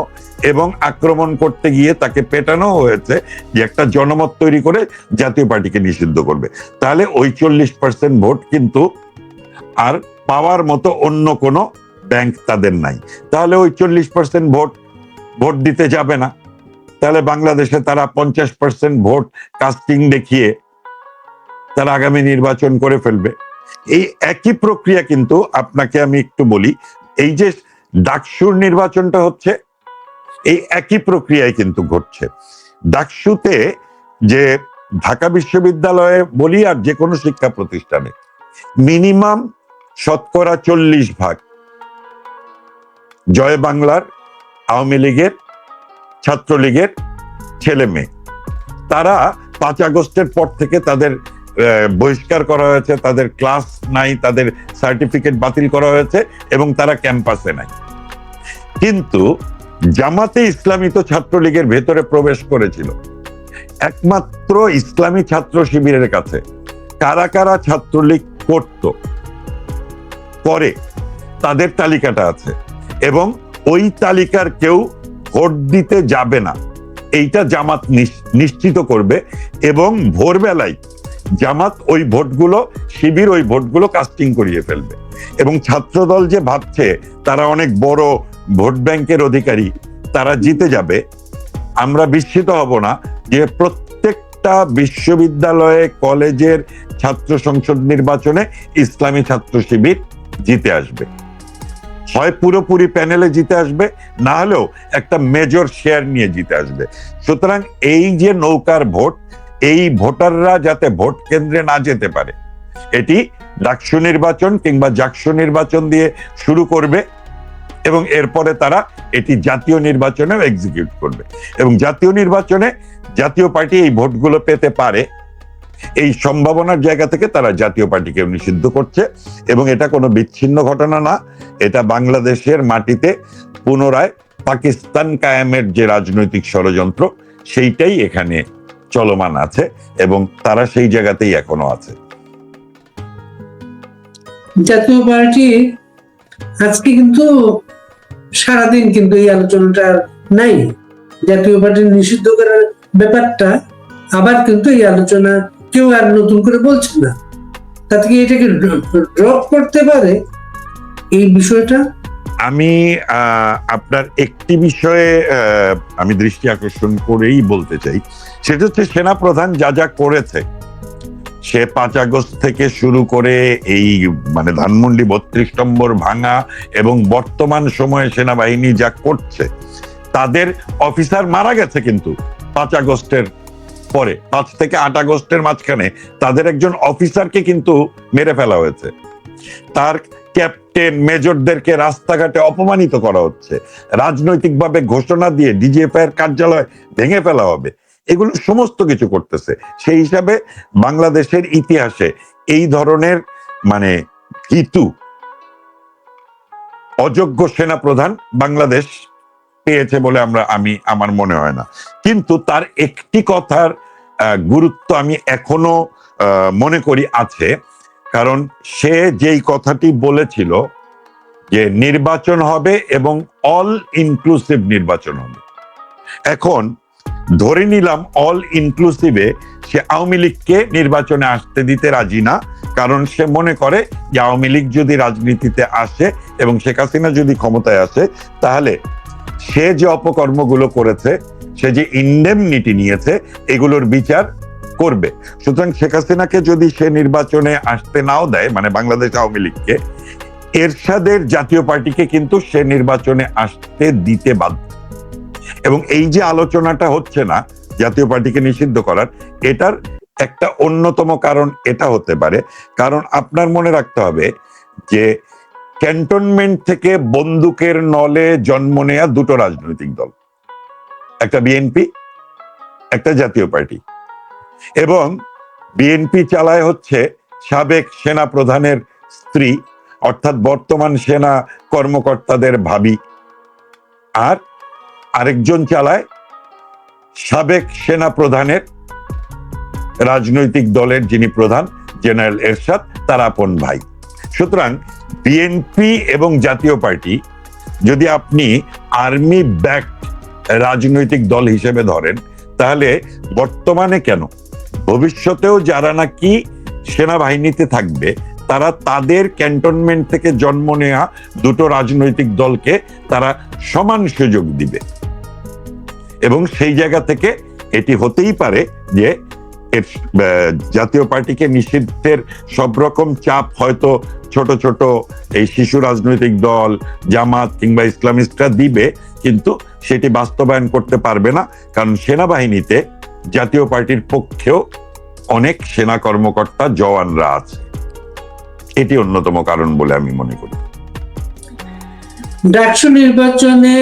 এবং আক্রমণ করতে গিয়ে তাকে পেটানো হয়েছে যে একটা জনমত তৈরি করে জাতীয় পার্টিকে নিষিদ্ধ করবে। তাহলে ওই 40% ভোট কিন্তু আর পাওয়ার মতো অন্য কোনো ব্যাংক তাদের নাই। তাহলে ওই 40% ভোট দিতে যাবে না। তাহলে বাংলাদেশে তারা 50% ভোট কাস্টিং দেখিয়ে তারা আগামী নির্বাচন করে ফেলবে। এই একই প্রক্রিয়া কিন্তু আপনাকে আমি একটু বলি, এই যে ডাকসুর নির্বাচনটা হচ্ছে, এই একই প্রক্রিয়ায় কিন্তু ঘটছে। ডাকসুতে যে ঢাকা বিশ্ববিদ্যালয়ে বলি আর যে কোনো শিক্ষা প্রতিষ্ঠানে মিনিমাম 40% জয় বাংলার, আওয়ামী লীগের, ছাত্রলীগের ছেলে মেয়ে। তারা 5 আগস্টের পর থেকে তাদের বহিষ্কার করা হয়েছে, তাদের ক্লাস নাই, তাদের সার্টিফিকেট বাতিল করা হয়েছে এবং তারা ক্যাম্পাসে নাই। কিন্তু জামাতে ইসলামী তো ছাত্রলীগের ভেতরে প্রবেশ করেছিল। একমাত্র ইসলামী ছাত্র শিবিরের কাছে কারা কারা ছাত্রলীগ করে তাদের তালিকাটা আছে, এবং ওই তালিকার কেউ ভোট দিতে যাবে না, এইটা জামাত নিশ্চিত করবে। এবং ভোরবেলায় জামাত ওই ভোটগুলো, শিবির ওই ভোটগুলো কাস্টিং করিয়ে ফেলবে। এবং ছাত্রদল যে ভাবছে তারা অনেক বড় ভোট ব্যাংকের অধিকারী, তারা জিতে যাবে, আমরা বিস্মিত হব না যে প্রত্যেকটা বিশ্ববিদ্যালয়ে, কলেজের ছাত্র সংসদ নির্বাচনে ইসলামী ছাত্র শিবির জিতে আসবে। হয় পুরোপুরি প্যানেলে জিতে আসবে, না হলেও একটা মেজর শেয়ার নিয়ে জিতে আসবে। সুতরাং এই যে নৌকার ভোট, এই ভোটাররা যাতে ভোট কেন্দ্রে না যেতে পারে, এটি ডাকসু নির্বাচন কিংবা জাকসু নির্বাচন দিয়ে শুরু করবে, এবং এরপরে তারা এটি জাতীয় নির্বাচনেও এক্সিকিউট করবে। এবং জাতীয় নির্বাচনে জাতীয় পার্টি এই ভোটগুলো পেতে পারে, এই সম্ভাবনার জায়গা থেকে তারা জাতীয় পার্টিকে নিষিদ্ধ করছে। এবং এটা কোনো বিচ্ছিন্ন ঘটনা না, এটা বাংলাদেশের মাটিতে পুনরায় পাকিস্তান কায়েমের যে রাজনৈতিক ষড়যন্ত্র, সেইটাই এখানে চলমান আছে এবং তারা সেই জায়গাতেই এখনো আছে। জাতীয় পার্টি আজকে কিন্তু সারাদিন কিন্তু এই আলোচনাটা নাই, জাতীয় পার্টি নিষিদ্ধ করার ব্যাপারটা আবার কিন্তু এই আলোচনা কেউ আর নতুন করে বলছে না। তাতে কি এটাকে ড্রপ করতে পারে এই বিষয়টা? আমি আপনার একটি বিষয়ে আমি দৃষ্টি আকর্ষণ করেই বলতে চাই, সেটা হচ্ছে সেনাপ্রধান যা যা করেছে, সে 5 আগস্ট থেকে শুরু করে এই মানে ধানমন্ডি 32 নম্বর ভাঙা এবং বর্তমান সময়ে সেনাবাহিনী যা করছে, তাদের অফিসার মারা গেছে কিন্তু 5 আগস্টের পরে, 5 থেকে 8 আগস্টের মাঝখানে তাদের একজন অফিসারকে কিন্তু মেরে ফেলা হয়েছে। তার ক্যাপ্টেন, মেজরদেরকে রাস্তাঘাটে অপমানিত করা হচ্ছে, রাজনৈতিকভাবে ঘোষণা দিয়ে ডিজিএফআই এর কার্যালয় ভেঙে ফেলা হবে, এগুলো সমস্ত কিছু করতেছে। সেই হিসাবে বাংলাদেশের ইতিহাসে এই ধরনের মানে ভীতু অযোগ্য সেনাপ্রধান বাংলাদেশ পেয়েছে বলে আমার মনে হয় না। কিন্তু তার একটি কথার গুরুত্ব আমি এখনো মনে করি আছে, কারণ সে যেই কথাটি বলেছিল যে নির্বাচন হবে এবং অল ইনক্লুসিভ নির্বাচন হবে। এখন ধরে নিলাম অল ইনক্লুসিভে সে আওয়ামী লীগকে নির্বাচনে আসতে দিতে রাজি না, কারণ সে মনে করে যে আওয়ামী লীগ যদি রাজনীতিতে আসে এবং শেখ হাসিনা যদি ক্ষমতায় আসে, তাহলে সে যে অপকর্মগুলো করেছে, সে যে ইন্ডেমনিটি নিয়েছে, এগুলোর বিচার করবে। সুতরাং শেখ হাসিনাকে যদি সে নির্বাচনে আসতে নাও দেয়, মানে বাংলাদেশ আওয়ামী লীগকে, এরশাদের জাতীয় পার্টিকে কিন্তু সে নির্বাচনে আসতে দিতে বাধ্য। এবং এই যে আলোচনাটা হচ্ছে না জাতীয় পার্টিকে নিষিদ্ধ করার, এটার একটা অন্যতম কারণ এটা হতে পারে, কারণ আপনার মনে রাখতে হবে যে ক্যান্টনমেন্ট থেকে বন্দুকের নলে জন্ম নেয়া দুটো রাজনৈতিক দল, একটা বিএনপি, একটা জাতীয় পার্টি। এবং বিএনপি চালায় হচ্ছে সাবেক সেনা প্রধানের স্ত্রী, অর্থাৎ বর্তমান সেনা কর্মকর্তাদের ভাবি, আর আরেকজন চালায় সাবেক সেনা প্রধানের রাজনৈতিক দলের যিনি প্রধান জেনারেল এরশাদ, তার আপন ভাই। সুতরাং বিএনপি এবং জাতীয় পার্টি যদি আপনি আর্মি ব্যাকড রাজনৈতিক দল হিসেবে ধরেন, তাহলে বর্তমানে কেন ভবিষ্যতেও যারা নাকি সেনাবাহিনীতে থাকবে তারা তাদের ক্যান্টনমেন্ট থেকে জন্ম নেওয়া দুটো রাজনৈতিক দলকে তারা সমান সুযোগ দিবে। এবং সেই জায়গা থেকে এটি হতেই পারে যে জাতীয় পার্টিকে নিষিদ্ধের সব রকম চাপ হয়তো ছোট ছোট এই শিশু রাজনৈতিক দল, জামাত কিংবা ইসলামিস্টরা দিবে, কিন্তু সেটি বাস্তবায়ন করতে পারবে না, কারণ সেনাবাহিনীতে জাতীয় পার্টির পক্ষেও অনেক সেনা কর্মকর্তা জওয়ানরা আছে। এটি অন্যতম কারণ বলে আমি মনে করি। ডাকসু নির্বাচনে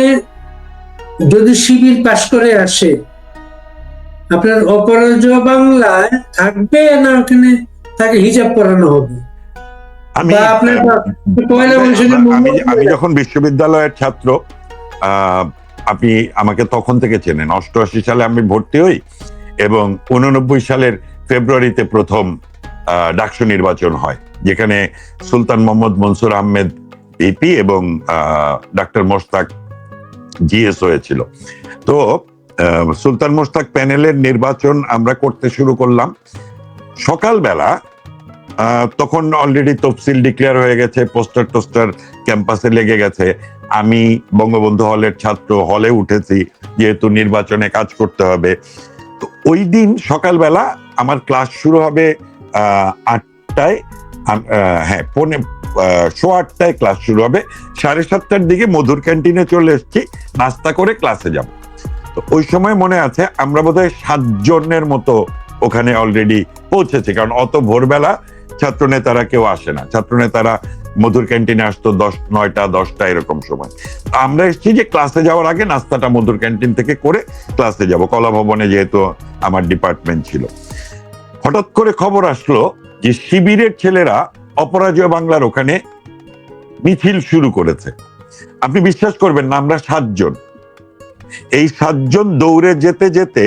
যদি শিবির পাশ করে আসে, আপনার অপরাজয় বাংলায় থাকবে না ওখানে তাকে হিজাব পরানো হবে? আমি যখন বিশ্ববিদ্যালয়ের ছাত্র, আপনি আমাকে তখন থেকে চেনেন, 88 সালে আমি ভর্তি হই এবং 89 সালের ফেব্রুয়ারিতে প্রথম ডাকসু নির্বাচন হয়, যেখানে সুলতান মোহাম্মদ মনসুর আহমেদ ভিপি এবং ডাক্তার মোশতাক জিএস হয়েছিল। তো সুলতান মোশতাক প্যানেলের নির্বাচন আমরা করতে শুরু করলাম সকালবেলা। তখন অলরেডি তফসিল ডিক্লেয়ার হয়ে গেছে, পোস্টার টোস্টার ক্যাম্পাসে লেগে গেছে। আমি বঙ্গবন্ধু হলের ছাত্র, হলে উঠেছি, যেহেতু নির্বাচনে কাজ করতে হবে। তো ওই দিন সকালবেলা আমার ক্লাস শুরু হবে 8টায়, হ্যাঁ 8:15 ক্লাস শুরু হবে। 7:30টার দিকে মধুর ক্যান্টিনে চলে এসেছি নাস্তা করে ক্লাসে যাব। তো ওই সময় মনে আছে আমরা বোধহয় 7 জনের মতো ওখানে অলরেডি পৌঁছেছি, কারণ অত ভোরবেলা ছাত্র নেতারা কেউ আসে না। ছাত্র নেতারা মধুর ক্যান্টিনে আসতো 9টা 10টা এরকম সময়। আমরা এসেছি যে ক্লাসে যাওয়ার আগে নাস্তাটা মধুর ক্যান্টিন থেকে করে ক্লাসে যাব, কলা ভবনে যেহেতু আমার ডিপার্টমেন্ট ছিল। হঠাৎ করে খবর আসলো যে শিবিরের ছেলেরা অপরাজয় বাংলার ওখানে মিছিল শুরু করেছে। আপনি বিশ্বাস করবেন না, আমরা 7 জন, এই 7 জন দৌড়ে যেতে যেতে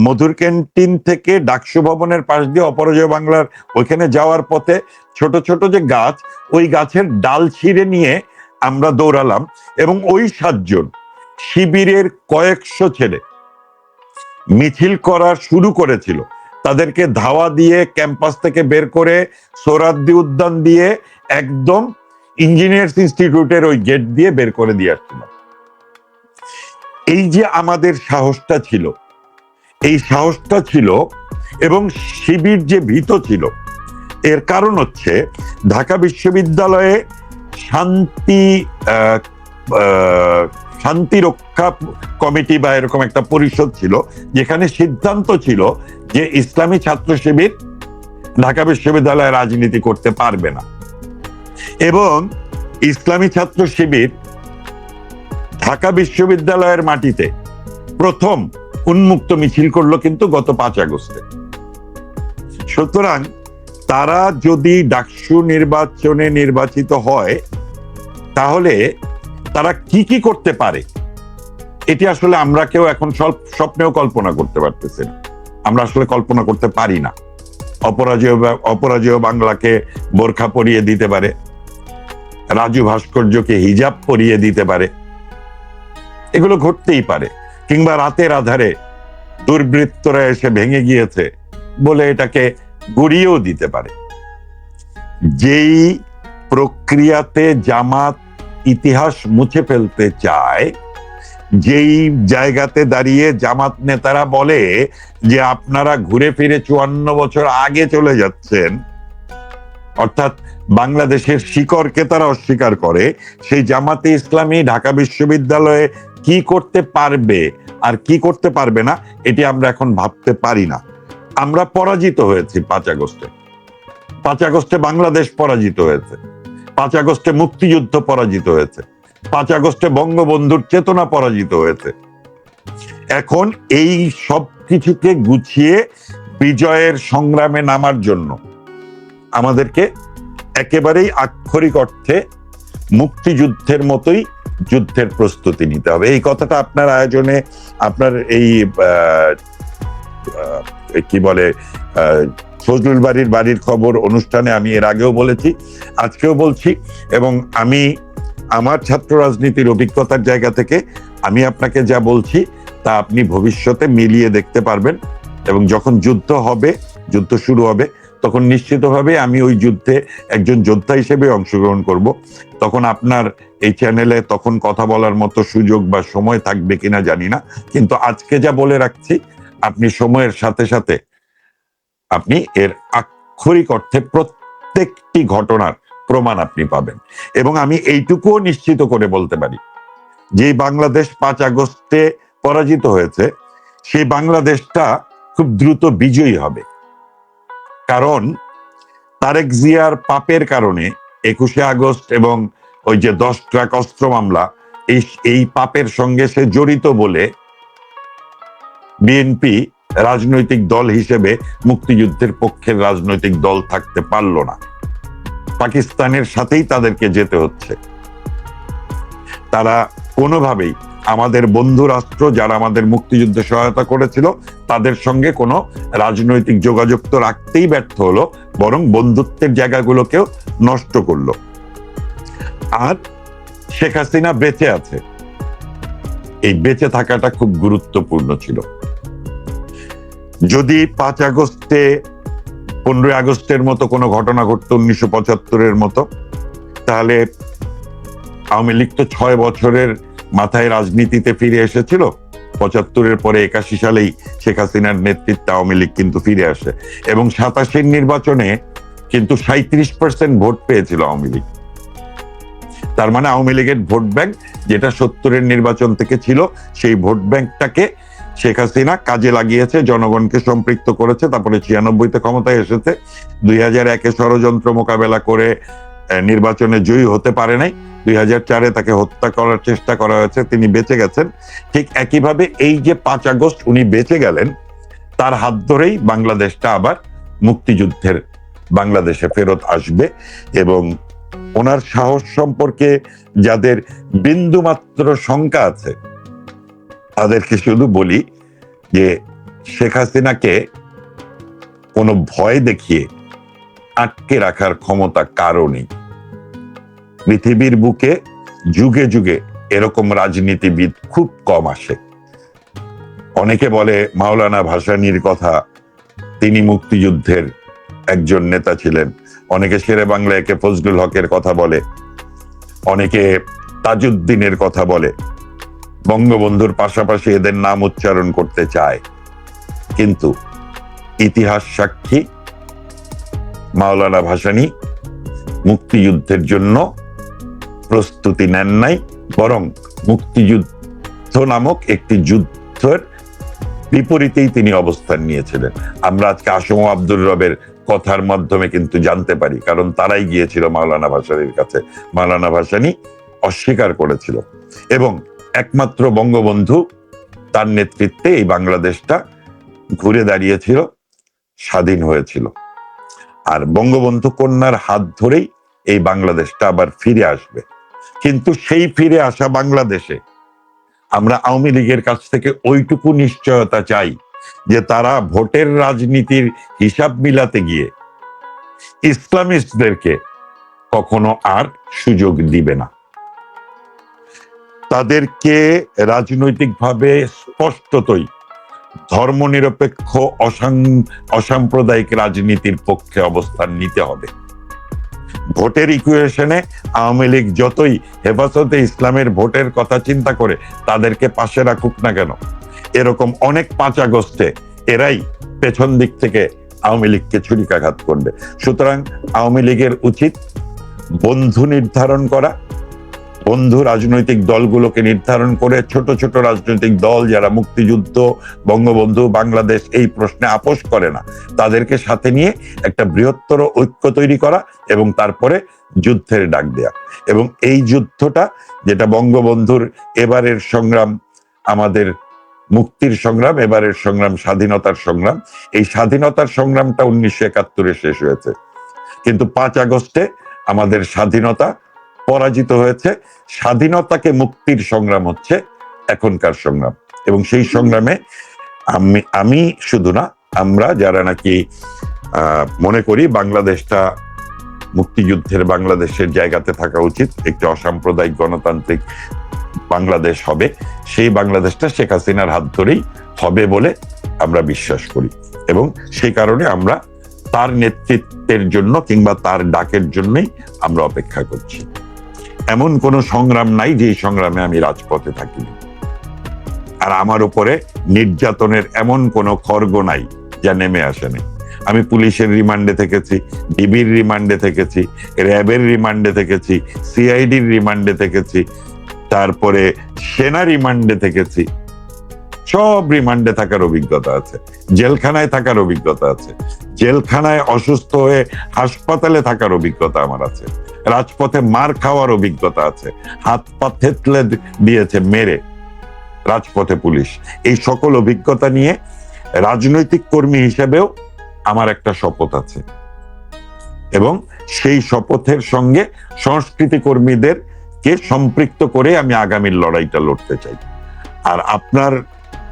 মধুর ক্যান্টিন থেকে ডাকসু ভবনের পাশ দিয়ে অপরাজয় বাংলার ওইখানে যাওয়ার পথে ছোট ছোট যে গাছ, ওই গাছের ডাল ছিঁড়ে নিয়ে আমরা দৌড়ালাম। এবং ওই 7 জন শিবিরের কয়েকশো ছেলে মিছিল করা শুরু করেছিল, তাদেরকে ধাওয়া দিয়ে ক্যাম্পাস থেকে বের করে সোহরাওয়ার্দী উদ্যান দিয়ে একদম ইঞ্জিনিয়ার্স ইনস্টিটিউটের ওই গেট দিয়ে বের করে দিয়ে আসছিল। এই যে আমাদের সাহসটা ছিল, এই সাহসটা ছিল এবং শিবির যে ভীত ছিল, এর কারণ হচ্ছে ঢাকা বিশ্ববিদ্যালয়ে শান্তি রক্ষা কমিটি বা এরকম একটা পরিষদ ছিল, যেখানে সিদ্ধান্ত ছিল যে ইসলামী ছাত্র শিবির ঢাকা বিশ্ববিদ্যালয়ে রাজনীতি করতে পারবে না। এবং ইসলামী ছাত্র শিবির ঢাকা বিশ্ববিদ্যালয়ের মাটিতে প্রথম উন্মুক্ত মিছিল করলো কিন্তু গত 5 আগস্টে। সুতরাং তারা যদি ডাকসু নির্বাচনে নির্বাচিত হয়, তাহলে তারা কি কি করতে পারে এটি আসলে আমরা কেউ এখন স্বপ্নেও কল্পনা করতে পারতেছি না। আমরা আসলে কল্পনা করতে পারি না। অপরাজয় বাংলাকে বোরখা পরিয়ে দিতে পারে, রাজু ভাস্কর্যকে হিজাব পরিয়ে দিতে পারে, এগুলো ঘটতেই পারে। কিংবা রাতের আধারে দুর্বৃত্তরা এসে ভেঙে গিয়েছে বলে এটাকে গুড়িয়েও দিতে পারে। যেই প্রক্রিয়াতে জামাত ইতিহাস মুছে ফেলতে চায়, যেই জায়গাতে দাঁড়িয়ে জামাত নেতারা বলে যে আপনারা ঘুরে ফিরে 54 বছর আগে চলে যাচ্ছেন, অর্থাৎ বাংলাদেশের শিকড়কে তারা অস্বীকার করে, সেই জামাতে ইসলামী ঢাকা বিশ্ববিদ্যালয়ে কি করতে পারবে আর কি করতে পারবে না, এটি আমরা এখন ভাবতে পারি না। আমরা পরাজিত হয়েছি 5 আগস্টে। 5 আগস্টে বাংলাদেশ পরাজিত হয়েছে, 5 আগস্টে মুক্তিযুদ্ধ পরাজিত হয়েছে, 5 আগস্টে বঙ্গবন্ধুর চেতনা পরাজিত হয়েছে। এখন এই সব কিছুকে গুছিয়ে বিজয়ের সংগ্রামে নামার জন্য আমাদেরকে একেবারেই আক্ষরিক অর্থে মুক্তিযুদ্ধের মতোই যুদ্ধের প্রস্তুতি নিতে হবে। এই কথাটা আপনার আয়োজনে, আপনার এই কি বলে ফজলুল বাড়ির খবর অনুষ্ঠানে আমি এর আগেও বলেছি, আজকেও বলছি, এবং আমি আমার ছাত্র রাজনীতির অভিজ্ঞতার জায়গা থেকে আমি আপনাকে যা বলছি তা আপনি ভবিষ্যতে মিলিয়ে দেখতে পারবেন। এবং যখন যুদ্ধ হবে, যুদ্ধ শুরু হবে, তখন নিশ্চিতভাবে আমি ওই যুদ্ধে একজন যোদ্ধা হিসেবে অংশগ্রহণ করব। তখন আপনার এই চ্যানেলে তখন কথা বলার মতো সুযোগ বা সময় থাকবে কিনা জানি না, কিন্তু আজকে যা বলে রাখছি, আপনি সময়ের সাথে সাথে আপনি এর আক্ষরিক অর্থে প্রত্যেকটি ঘটনার প্রমাণ আপনি পাবেন। এবং আমি এইটুকুও নিশ্চিত করে বলতে পারি যে বাংলাদেশ 5 আগস্টে পরাজিত হয়েছে, সেই বাংলাদেশটা খুব দ্রুত বিজয়ী হবে। কারণ তারেক জিয়ার পাপের কারণে 21শে আগস্ট এবং ওই যে 10 ট্রাক অস্ত্র মামলা, এই পাপের সঙ্গে সে জড়িত বলে বিএনপি রাজনৈতিক দল হিসেবে মুক্তিযুদ্ধের পক্ষের রাজনৈতিক দল থাকতে পারল না। পাকিস্তানের সাথেই তাদেরকে যেতে হচ্ছে। তারা কোনোভাবেই আমাদের বন্ধু রাষ্ট্র যারা আমাদের মুক্তিযুদ্ধে সহায়তা করেছিল তাদের সঙ্গে কোনো রাজনৈতিক যোগাযোগ তো রাখতেই ব্যর্থ হলো, বরং বন্ধুত্বের জায়গাগুলোকেও নষ্ট করলো। আর শেখ হাসিনা বেঁচে আছে, এই বেঁচে থাকাটা খুব গুরুত্বপূর্ণ ছিল। যদি 5 আগস্টে 15 আগস্টের মতো কোনো ঘটনা ঘটতো 1975-এর মতো, তাহলে আওয়ামী লীগ তো 6 বছরের মাথায় রাজনীতিতে ফিরে এসেছিল। 75-এর পরে 81 সালেই শেখ হাসিনার নেতৃত্বে আওয়ামী লীগ কিন্তু ফিরে আসে, এবং 87-এর নির্বাচনে কিন্তু 37% ভোট পেয়েছিল আওয়ামী লীগ। তার মানে আওয়ামী লীগের ভোট ব্যাংক যেটা 70-এর নির্বাচন থেকে ছিল, সেই ভোট ব্যাংকটাকে শেখ হাসিনা কাজে লাগিয়েছে, জনগণকে সম্পৃক্ত করেছে। তারপরে 96-তে ক্ষমতায় এসেছে, 2001-এ ষড়যন্ত্র মোকাবেলা করে নির্বাচনে জয়ী হতে পারে নাই, 2004-এ তাকে হত্যা করার চেষ্টা করা হয়েছে, তিনি বেঁচে গেছেন। ঠিক একইভাবে এই যে 5 আগস্ট উনি বেঁচে গেলেন, তার হাত ধরেই বাংলাদেশটা আবার মুক্তিযুদ্ধের বাংলাদেশে ফেরত আসবে। এবং ওনার সাহস সম্পর্কে যাদের বিন্দুমাত্র শঙ্কা আছে তাদেরকে শুধু বলি যে শেখ হাসিনাকে কোনো ভয় দেখিয়ে আটকে রাখার ক্ষমতা কারো নেই। পৃথিবীর বুকে যুগে যুগে এরকম রাজনীতিবিদ খুব কম আসে। অনেকে বলে মাওলানা ভাসানীর কথা, তিনি মুক্তিযুদ্ধের একজন নেতা ছিলেন। অনেকে শেরে বাংলা একে ফজলুল হকের কথা বলে, অনেকে তাজউদ্দিনের কথা বলে, বঙ্গবন্ধুর পাশাপাশি এদের নাম উচ্চারণ করতে চায়। কিন্তু ইতিহাস সাক্ষী মাওলানা ভাসানী মুক্তিযুদ্ধের জন্য প্রস্তুতি নেন নাই, বরং মুক্তিযুদ্ধ নামক একটি যুদ্ধের বিপরীতেই তিনি অবস্থান নিয়েছিলেন। আমরা আজকে আসম আব্দুর রবের কথার মাধ্যমে কিন্তু জানতে পারি, কারণ তারাই গিয়েছিল মাওলানা ভাসানীর কাছে। মাওলানা ভাসানী অস্বীকার করেছিল, এবং একমাত্র বঙ্গবন্ধু তার নেতৃত্বে এই বাংলাদেশটা ঘুরে দাঁড়িয়েছিল, স্বাধীন হয়েছিল। আর বঙ্গবন্ধু কন্যার হাত ধরেই এই বাংলাদেশটা আবার ফিরে আসবে। কিন্তু সেই ফিরে আসা বাংলাদেশে আমরা আওয়ামী লীগের কাছ থেকে ওইটুকু নিশ্চয়তা চাই যে তারা ভোটের রাজনীতির হিসাব মিলাতে গিয়ে ইসলামিস্টদেরকে কখনো আর সুযোগ দিবে না। তাদেরকে রাজনৈতিকভাবে স্পষ্টতই ধর্মনিরপেক্ষ অসাম্প্রদায়িক রাজনীতির পক্ষে অবস্থান নিতে হবে। ভোটের ইকুয়েশনে আওয়ামী লীগ যতই হেফাজতে ইসলামের ভোটের কথা চিন্তা করে তাদেরকে পাশে রাখুক না কেন, এরকম অনেক 5 আগস্টে এরাই পেছন দিক থেকে আওয়ামী লীগকে ছুরিকাঘাত করবে। সুতরাং আওয়ামী লীগের উচিত বন্ধু নির্ধারণ করা, বন্ধু রাজনৈতিক দলগুলোকে নির্ধারণ করে ছোট ছোট রাজনৈতিক দল যারা মুক্তিযুদ্ধ, বঙ্গবন্ধু, বাংলাদেশ এই প্রশ্নে আপোষ করে না, তাদেরকে সাথে নিয়ে একটা বৃহত্তর ঐক্য তৈরি করা এবং তারপরে যুদ্ধের ডাক দেয়া। এবং এই যুদ্ধটা যেটা বঙ্গবন্ধুর এবারের সংগ্রাম, আমাদের মুক্তির সংগ্রাম, এবারের সংগ্রাম স্বাধীনতার সংগ্রাম, এই স্বাধীনতার সংগ্রামটা 1971 শেষ হয়েছে, কিন্তু 5 আগস্টে আমাদের স্বাধীনতা পরাজিত হয়েছে। স্বাধীনতাকে মুক্তির সংগ্রাম হচ্ছে এখনকার সংগ্রাম। এবং সেই সংগ্রামে আমি শুধু না, আমরা যারা নাকি মনে করি বাংলাদেশটা মুক্তিযুদ্ধের বাংলাদেশের জায়গাতে থাকা উচিত, একটি অসাম্প্রদায়িক গণতান্ত্রিক বাংলাদেশ হবে, সেই বাংলাদেশটা শেখ হাসিনার হাত ধরেই হবে বলে আমরা বিশ্বাস করি। এবং সেই কারণে আমরা তার নেতৃত্বের জন্য কিংবা তার ডাকের জন্যই আমরা অপেক্ষা করছি। এমন কোন সংগ্রাম নাই যে সংগ্রামে আমি রাজপথে থাকিনি, আর আমার উপরে নির্যাতনের এমন কোন খড়গ নাই যা নেমে আসেনি। আমি পুলিশের রিমান্ডে থেকেছি, ডিবির রিমান্ডে থেকেছি, র্যাবের রিমান্ডে থেকেছি, সিআইডির রিমান্ডে থেকেছি, তারপরে সেনা রিমান্ডে থেকেছি, সব রিমান্ডে থাকার অভিজ্ঞতা আছে, জেলখানায় থাকার অভিজ্ঞতা আছে, জেলখানায় অসুস্থ হয়ে হাসপাতালে থাকার অভিজ্ঞতা আমার আছে, রাজপথে মার খাওয়ার অভিজ্ঞতা আছে, হাত পা থেতলে দিয়েছে মেরে রাজপথে পুলিশ। এই সকল অভিজ্ঞতা নিয়ে রাজনৈতিক কর্মী হিসেবেও আমার একটা শপথ আছে, এবং সেই শপথের সঙ্গে সংস্কৃতি কর্মীদেরকে সম্পৃক্ত করে আমি আগামীর লড়াইটা লড়তে চাই। আর আপনার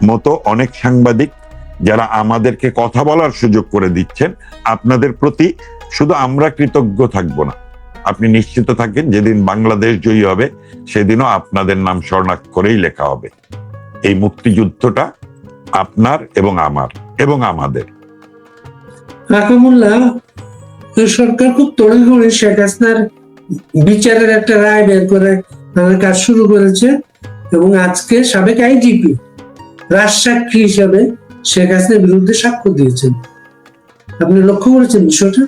মতো অনেক সাংবাদিক যারা আমাদেরকে কথা বলার সুযোগ করে দিচ্ছেন, আপনাদের প্রতি শুধু আমরা কৃতজ্ঞ থাকবো না, আপনি নিশ্চিত থাকেন যেদিন বাংলাদেশ জয়ী হবে সেদিনও আপনাদের নাম স্বর্ণাক্ষরেই লেখা হবে। এই মুক্তিযুদ্ধটা আপনার এবং আমার এবং আমাদের। আকামুল্লাহ, সরকার খুব তড়িঘড়ি শেখ হাসিনার বিচারের একটা রায় বের করে তাদের কাজ শুরু করেছে, এবং আজকে সাবেক আইজিপি রাজসাক্ষী হিসাবে শেখ হাসিনার বিরুদ্ধে সাক্ষ্য দিয়েছেন। আপনি লক্ষ্য করেছেন বিষয়টা?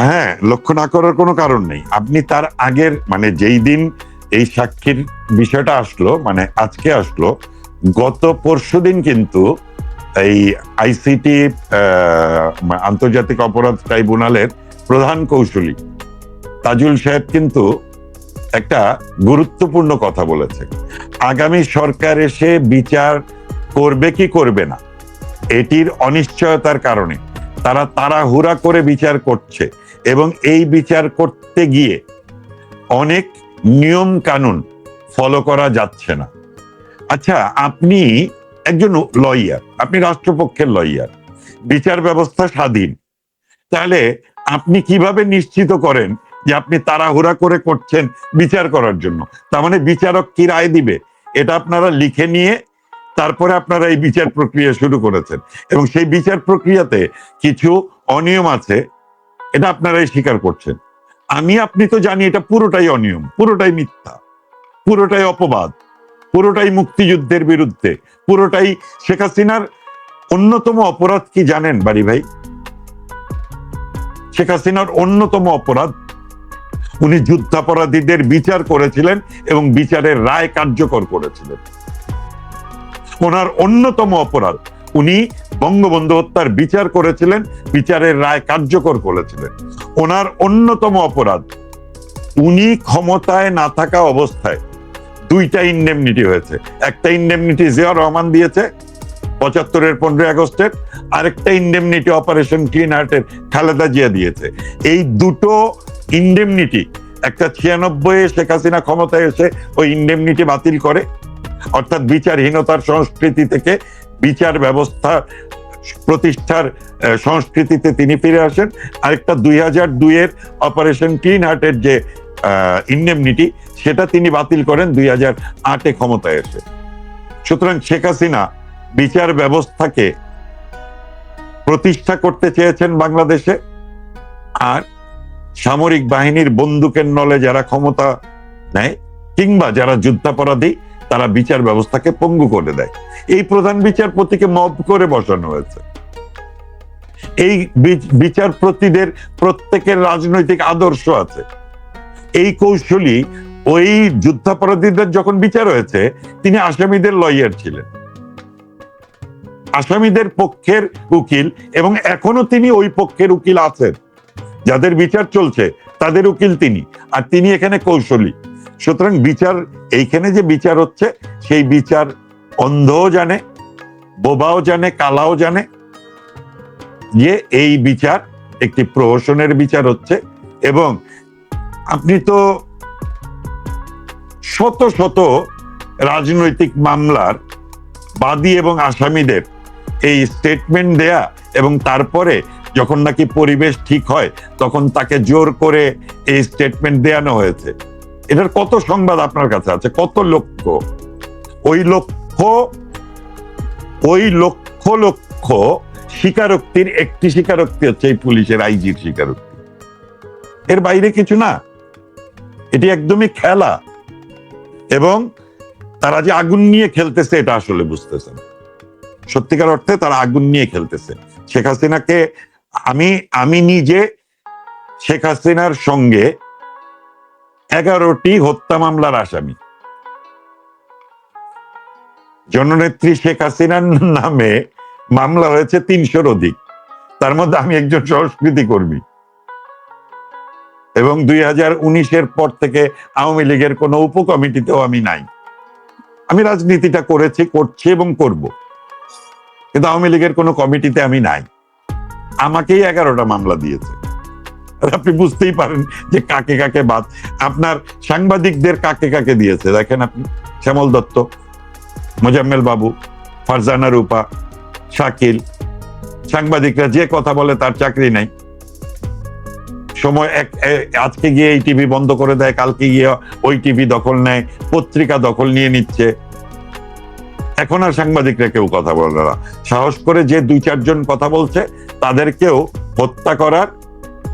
হ্যাঁ, লক্ষ্য না করার কোনো কারণ নেই। আপনি তার আগের, মানে যেই দিন এই সাক্ষীর বিষয়টা আসলো, মানে আজকে আসলো, গত পরশুদিন কিন্তু এই আইসিটি আন্তর্জাতিক অপরাধ ট্রাইব্যুনালের প্রধান কৌশলী তাজুল সাহেব কিন্তু একটা গুরুত্বপূর্ণ কথা বলেছে। আগামী সরকার এসে বিচার করবে কি করবে না, এটির অনিশ্চয়তার কারণে তারা তাড়াহুড়া করে বিচার করছে, এবং এই বিচার করতে গিয়ে অনেক নিয়ম কানুন ফলো করা যাচ্ছে না। আচ্ছা, আপনি একজন লয়ার, আপনি রাষ্ট্রপক্ষের লয়ার, বিচার ব্যবস্থা স্বাধীন, তাহলে আপনি কিভাবে নিশ্চিত করেন যে আপনি তাড়াহুড়া করে করছেন বিচার করার জন্য? তার মানে বিচারক কি রায় দিবে এটা আপনারা লিখে নিয়ে তারপরে আপনারা এই বিচার প্রক্রিয়া শুরু করেছেন, এবং সেই বিচার প্রক্রিয়াতে কিছু অনিয়ম আছে, এটা আপনারাই স্বীকার করছেন। আপনি তো জানি এটা পুরোটাই অনিয়ম, পুরোটাই মিথ্যা, পুরোটাই অপবাদ, পুরোটাই মুক্তিযুদ্ধের বিরুদ্ধে, পুরোটাই শেখ হাসিনার অন্যতম অপরাধ কি জানেন বাড়ি ভাই? শেখ হাসিনার অন্যতম অপরাধ, উনি যুদ্ধাপরাধীদের বিচার করেছিলেন এবং বিচারের রায় কার্যকর করেছিলেন। ওনার অন্যতম অপরাধ, উনি বঙ্গবন্ধু হত্যার বিচার করেছিলেন, বিচারের রায় কার্যকর করেছিলেন। ওনার অন্যতম অপরাধ, উনি ক্ষমতায় না থাকা অবস্থায় 2টা ইন্ডেমনিটি হয়েছে। একটা ইন্ডেমনিটি জিয়াউর রহমান দিয়েছে 75-এর 15 আগস্টের, আরেকটা ইন্ডেমনিটি অপারেশন ক্লিন হার্টের খালেদা জিয়া দিয়েছে। এই দুটো ইন্ডেমনিটি, একটা 96-এ শেখ হাসিনা ক্ষমতায় এসে ওই ইন্ডেমনিটি বাতিল করে, অর্থাৎ বিচারহীনতার সংস্কৃতি থেকে বিচার ব্যবস্থা প্রতিষ্ঠার সংস্কৃতিতে তিনি ফিরে আসেন। আরেকটা 2002-এর অপারেশন ক্লিন হার্টের যে ইন্ডেমনিটি, সেটা তিনি বাতিল করেন 2008-এ ক্ষমতায় এসে। সুতরাং শেখ হাসিনা বিচার ব্যবস্থাকে প্রতিষ্ঠা করতে চেয়েছেন বাংলাদেশে, আর সামরিক বাহিনীর বন্দুকের নলে যারা ক্ষমতা নেয় কিংবা যারা যুদ্ধাপরাধী তারা বিচার ব্যবস্থাকে পঙ্গু করে দেয়। এই প্রধান বিচারপতিকে মব করে বসানো হয়েছে। এই বিচারপতিদের প্রত্যেকের রাজনৈতিক আদর্শ আছে। এই কৌশলী ওই যুদ্ধাপরাধীদের যখন বিচার হয়েছে, তিনি আসামিদের লয়ার ছিলেন, আসামিদের পক্ষের উকিল, এবং এখনো তিনি ওই পক্ষের উকিল আছেন। যাদের বিচার চলছে তাদের উকিল তিনি, আর তিনি এখানে কৌশলী। সুতরাং বিচার, এইখানে যে বিচার হচ্ছে, সেই বিচার অন্ধও জানে, বোবাও জানে, কালাও জানে যে এই বিচার একটি প্রহসনের বিচার হচ্ছে। এবং আপনি তো শত শত রাজনৈতিক মামলার বাদী এবং আসামিদের এই স্টেটমেন্ট দেয়া, এবং তারপরে যখন নাকি পরিবেশ ঠিক হয় তখন তাকে জোর করে এই স্টেটমেন্ট দেয়ানো হয়েছে, এটার কত সংবাদ আপনার কাছে আছে? কত লক্ষ, ওই লক্ষ লক্ষ স্বীকারোক্তির একটি স্বীকারোক্তি হচ্ছে এই পুলিশের আইজির স্বীকারোক্তি। এর বাইরে কিছু না। এটি একদমই খেলা, এবং তারা যে আগুন নিয়ে খেলতেছে এটা আসলে বুঝতেছে না। সত্যিকার অর্থে তারা আগুন নিয়ে খেলতেছে। শেখ হাসিনাকে আমি নিজে শেখ হাসিনার সঙ্গে 11টি হত্যা মামলার আসামি। জননেত্রী শেখ হাসিনার নামে মামলা হয়েছে 300-র অধিক, তার মধ্যে আমি একজন সংস্কৃতি কর্মী, এবং 2019-এর পর থেকে আওয়ামী লীগের কোনো উপকমিটিতেও আমি নাই। আমি রাজনীতিটা করেছি, করছি এবং করব, কিন্তু আওয়ামী লীগের কোনো কমিটিতে আমি নাই। আমাকেই 11টা মামলা দিয়েছে। আপনি বুঝতেই পারেন যে কাকে কাকে বাদ। আপনার সাংবাদিকদের কাকে কাকে দিয়েছে দেখেন আপনি। শ্যামল দত্ত, মোজাম্মেল বাবু, ফারজানা রূপা, শাকিল। সাংবাদিকরা যে কথা বলে তার চাকরি নাই। সময় আজকে গিয়ে এই টিভি বন্ধ করে দেয়, কালকে গিয়ে ওই টিভি দখল নেয়, পত্রিকা দখল নিয়ে নিচ্ছে। এখন আর সাংবাদিকরা কেউ কথা বলে না। সাহস করে যে 2-4 জন কথা বলছে তাদেরকেও হত্যা করার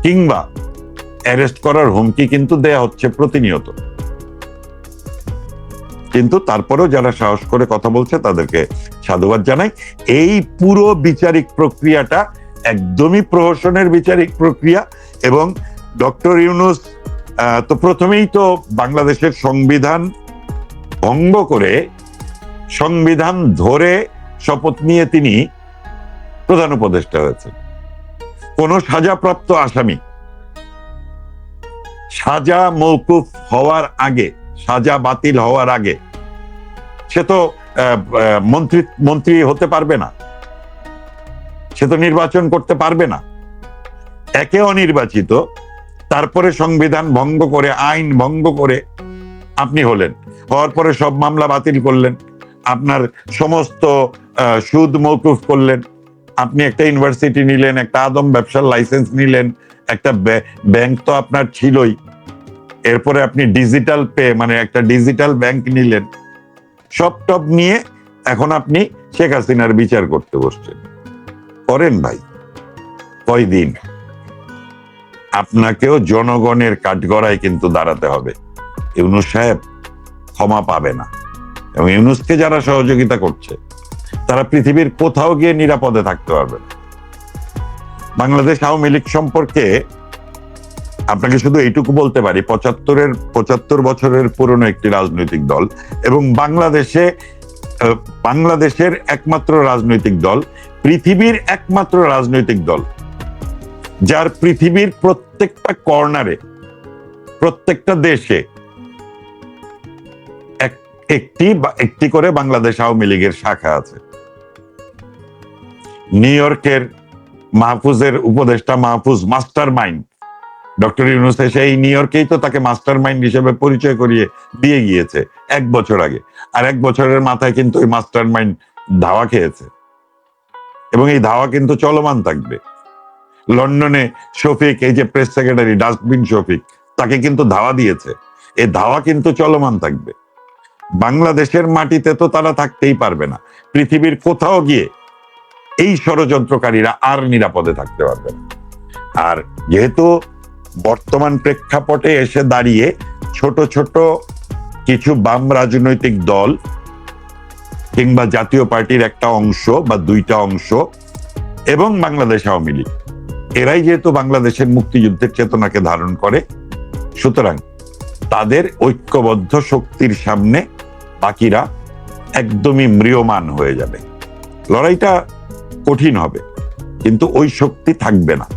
কিংবা অ্যারেস্ট করার হুমকি কিন্তু দেয়া হচ্ছে প্রতিনিয়ত। কিন্তু তারপরেও যারা সাহস করে কথা বলছে তাদেরকে সাধুবাদ জানাই। এই পুরো বিচারিক প্রক্রিয়াটা একদমই প্রহসনের বিচারিক প্রক্রিয়া। এবং ডক্টর ইউনূস তো প্রথমেই তো বাংলাদেশের সংবিধান ভঙ্গ করে, সংবিধান ধরে শপথ নিয়ে তিনি প্রধান উপদেষ্টা হয়েছেন। কোন সাজাপ্রাপ্ত আসামি সাজা মওকুফ হওয়ার আগে, সাজা বাতিল হওয়ার আগে সে তো মন্ত্রী হতে পারবে না, সে তো নির্বাচন করতে পারবে না। একে অনির্বাচিত, তারপরে সংবিধান ভঙ্গ করে, আইন ভঙ্গ করে আপনি হলেন। হওয়ার পরে সব মামলা বাতিল করলেন, আপনার সমস্ত সুদ মওকুফ করলেন, আপনি একটা ইউনিভার্সিটি নিলেন, একটা আদম ব্যবসার লাইসেন্স নিলেন, একটা ব্যাংক তো আপনার ছিলই, এরপরে আপনি ডিজিটাল পে মানে একটা ডিজিটাল ব্যাংক নিলেন। সব টপ নিয়ে এখন আপনি শেখ হাসিনার বিচার করতে বসছেন। করেন ভাই, কয়দিন? আপনাকেও জনগণের কাঠগড়ায় কিন্তু দাঁড়াতে হবে। ইউনূস সাহেব ক্ষমা পাবে না, এবং ইউনূসকে যারা সহযোগিতা করছে তারা পৃথিবীর কোথাও গিয়ে নিরাপদে থাকতে পারবে না। বাংলাদেশ আওয়ামী লীগ সম্পর্কে আপনাকে শুধু এইটুকু বলতে পারি, 75 বছরের পুরনো একটি রাজনৈতিক দল, এবং বাংলাদেশের একমাত্র রাজনৈতিক দল, পৃথিবীর একমাত্র রাজনৈতিক দল যার পৃথিবীর প্রত্যেকটা কর্নারে, প্রত্যেকটা দেশে একটি করে বাংলাদেশ আওয়ামী লীগের শাখা আছে। নিউ ইয়র্কের মাহফুজের উপদেষ্টা Mahfuz master mind, doctor Yunus সেই নিউ ইয়র্কেই তো তাকে মাস্টার মাইন্ড হিসেবে পরিচয় করিয়ে দিয়ে গিয়েছে 1 বছর আগে। আর 1 বছরের মাথায় কিন্তু ওই মাস্টার মাইন্ড ধাওয়া খেয়েছে, এবং এই ধাওয়া কিন্তু চলমান থাকবে। লন্ডনে শফিক, এই যে প্রেস সেক্রেটারি ডাস্টবিন শফিক, তাকে কিন্তু ধাওয়া দিয়েছে। এই ধাওয়া কিন্তু চলমান থাকবে। বাংলাদেশের মাটিতে তো তারা থাকতেই পারবে না, পৃথিবীর কোথাও গিয়ে এই ষড়যন্ত্রকারীরা আর নিরাপদে থাকতে পারবে না। আর যেহেতু বর্তমান প্রেক্ষাপটে এসে দাঁড়িয়ে ছোট ছোট কিছু বাম রাজনৈতিক দল কিংবা জাতীয় পার্টির একটা অংশ বা 2টা অংশ এবং বাংলাদেশ আওয়ামী লীগ, এরাই যেহেতু বাংলাদেশের মুক্তিযুদ্ধের চেতনাকে ধারণ করে, সুতরাং তাদের ঐক্যবদ্ধ শক্তির সামনে বাকিরা একদমই ম্রিয়মান হয়ে যাবে। লড়াইটা কঠিন হবে, কিন্তু ওই শক্তি থাকবে না,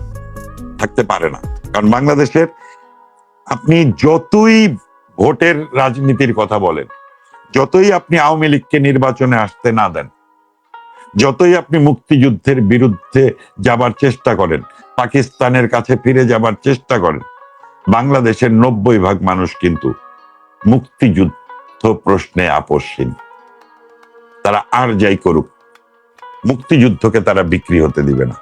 থাকতে পারে না। কারণ বাংলাদেশের আপনি যতই ভোটের রাজনীতির কথা বলেন, যতই আপনি আওয়ামী লীগকে নির্বাচনে আসতে না দেন, যতই আপনি মুক্তিযুদ্ধের বিরুদ্ধে যাবার চেষ্টা করেন, পাকিস্তানের কাছে ফিরে যাবার চেষ্টা করেন, বাংলাদেশের 90% মানুষ কিন্তু মুক্তিযুদ্ধ প্রশ্নে আপোষহীন। তারা আর যাই করুক, মুক্তিযুদ্ধকে তারা বিক্রি হতে দিবে না।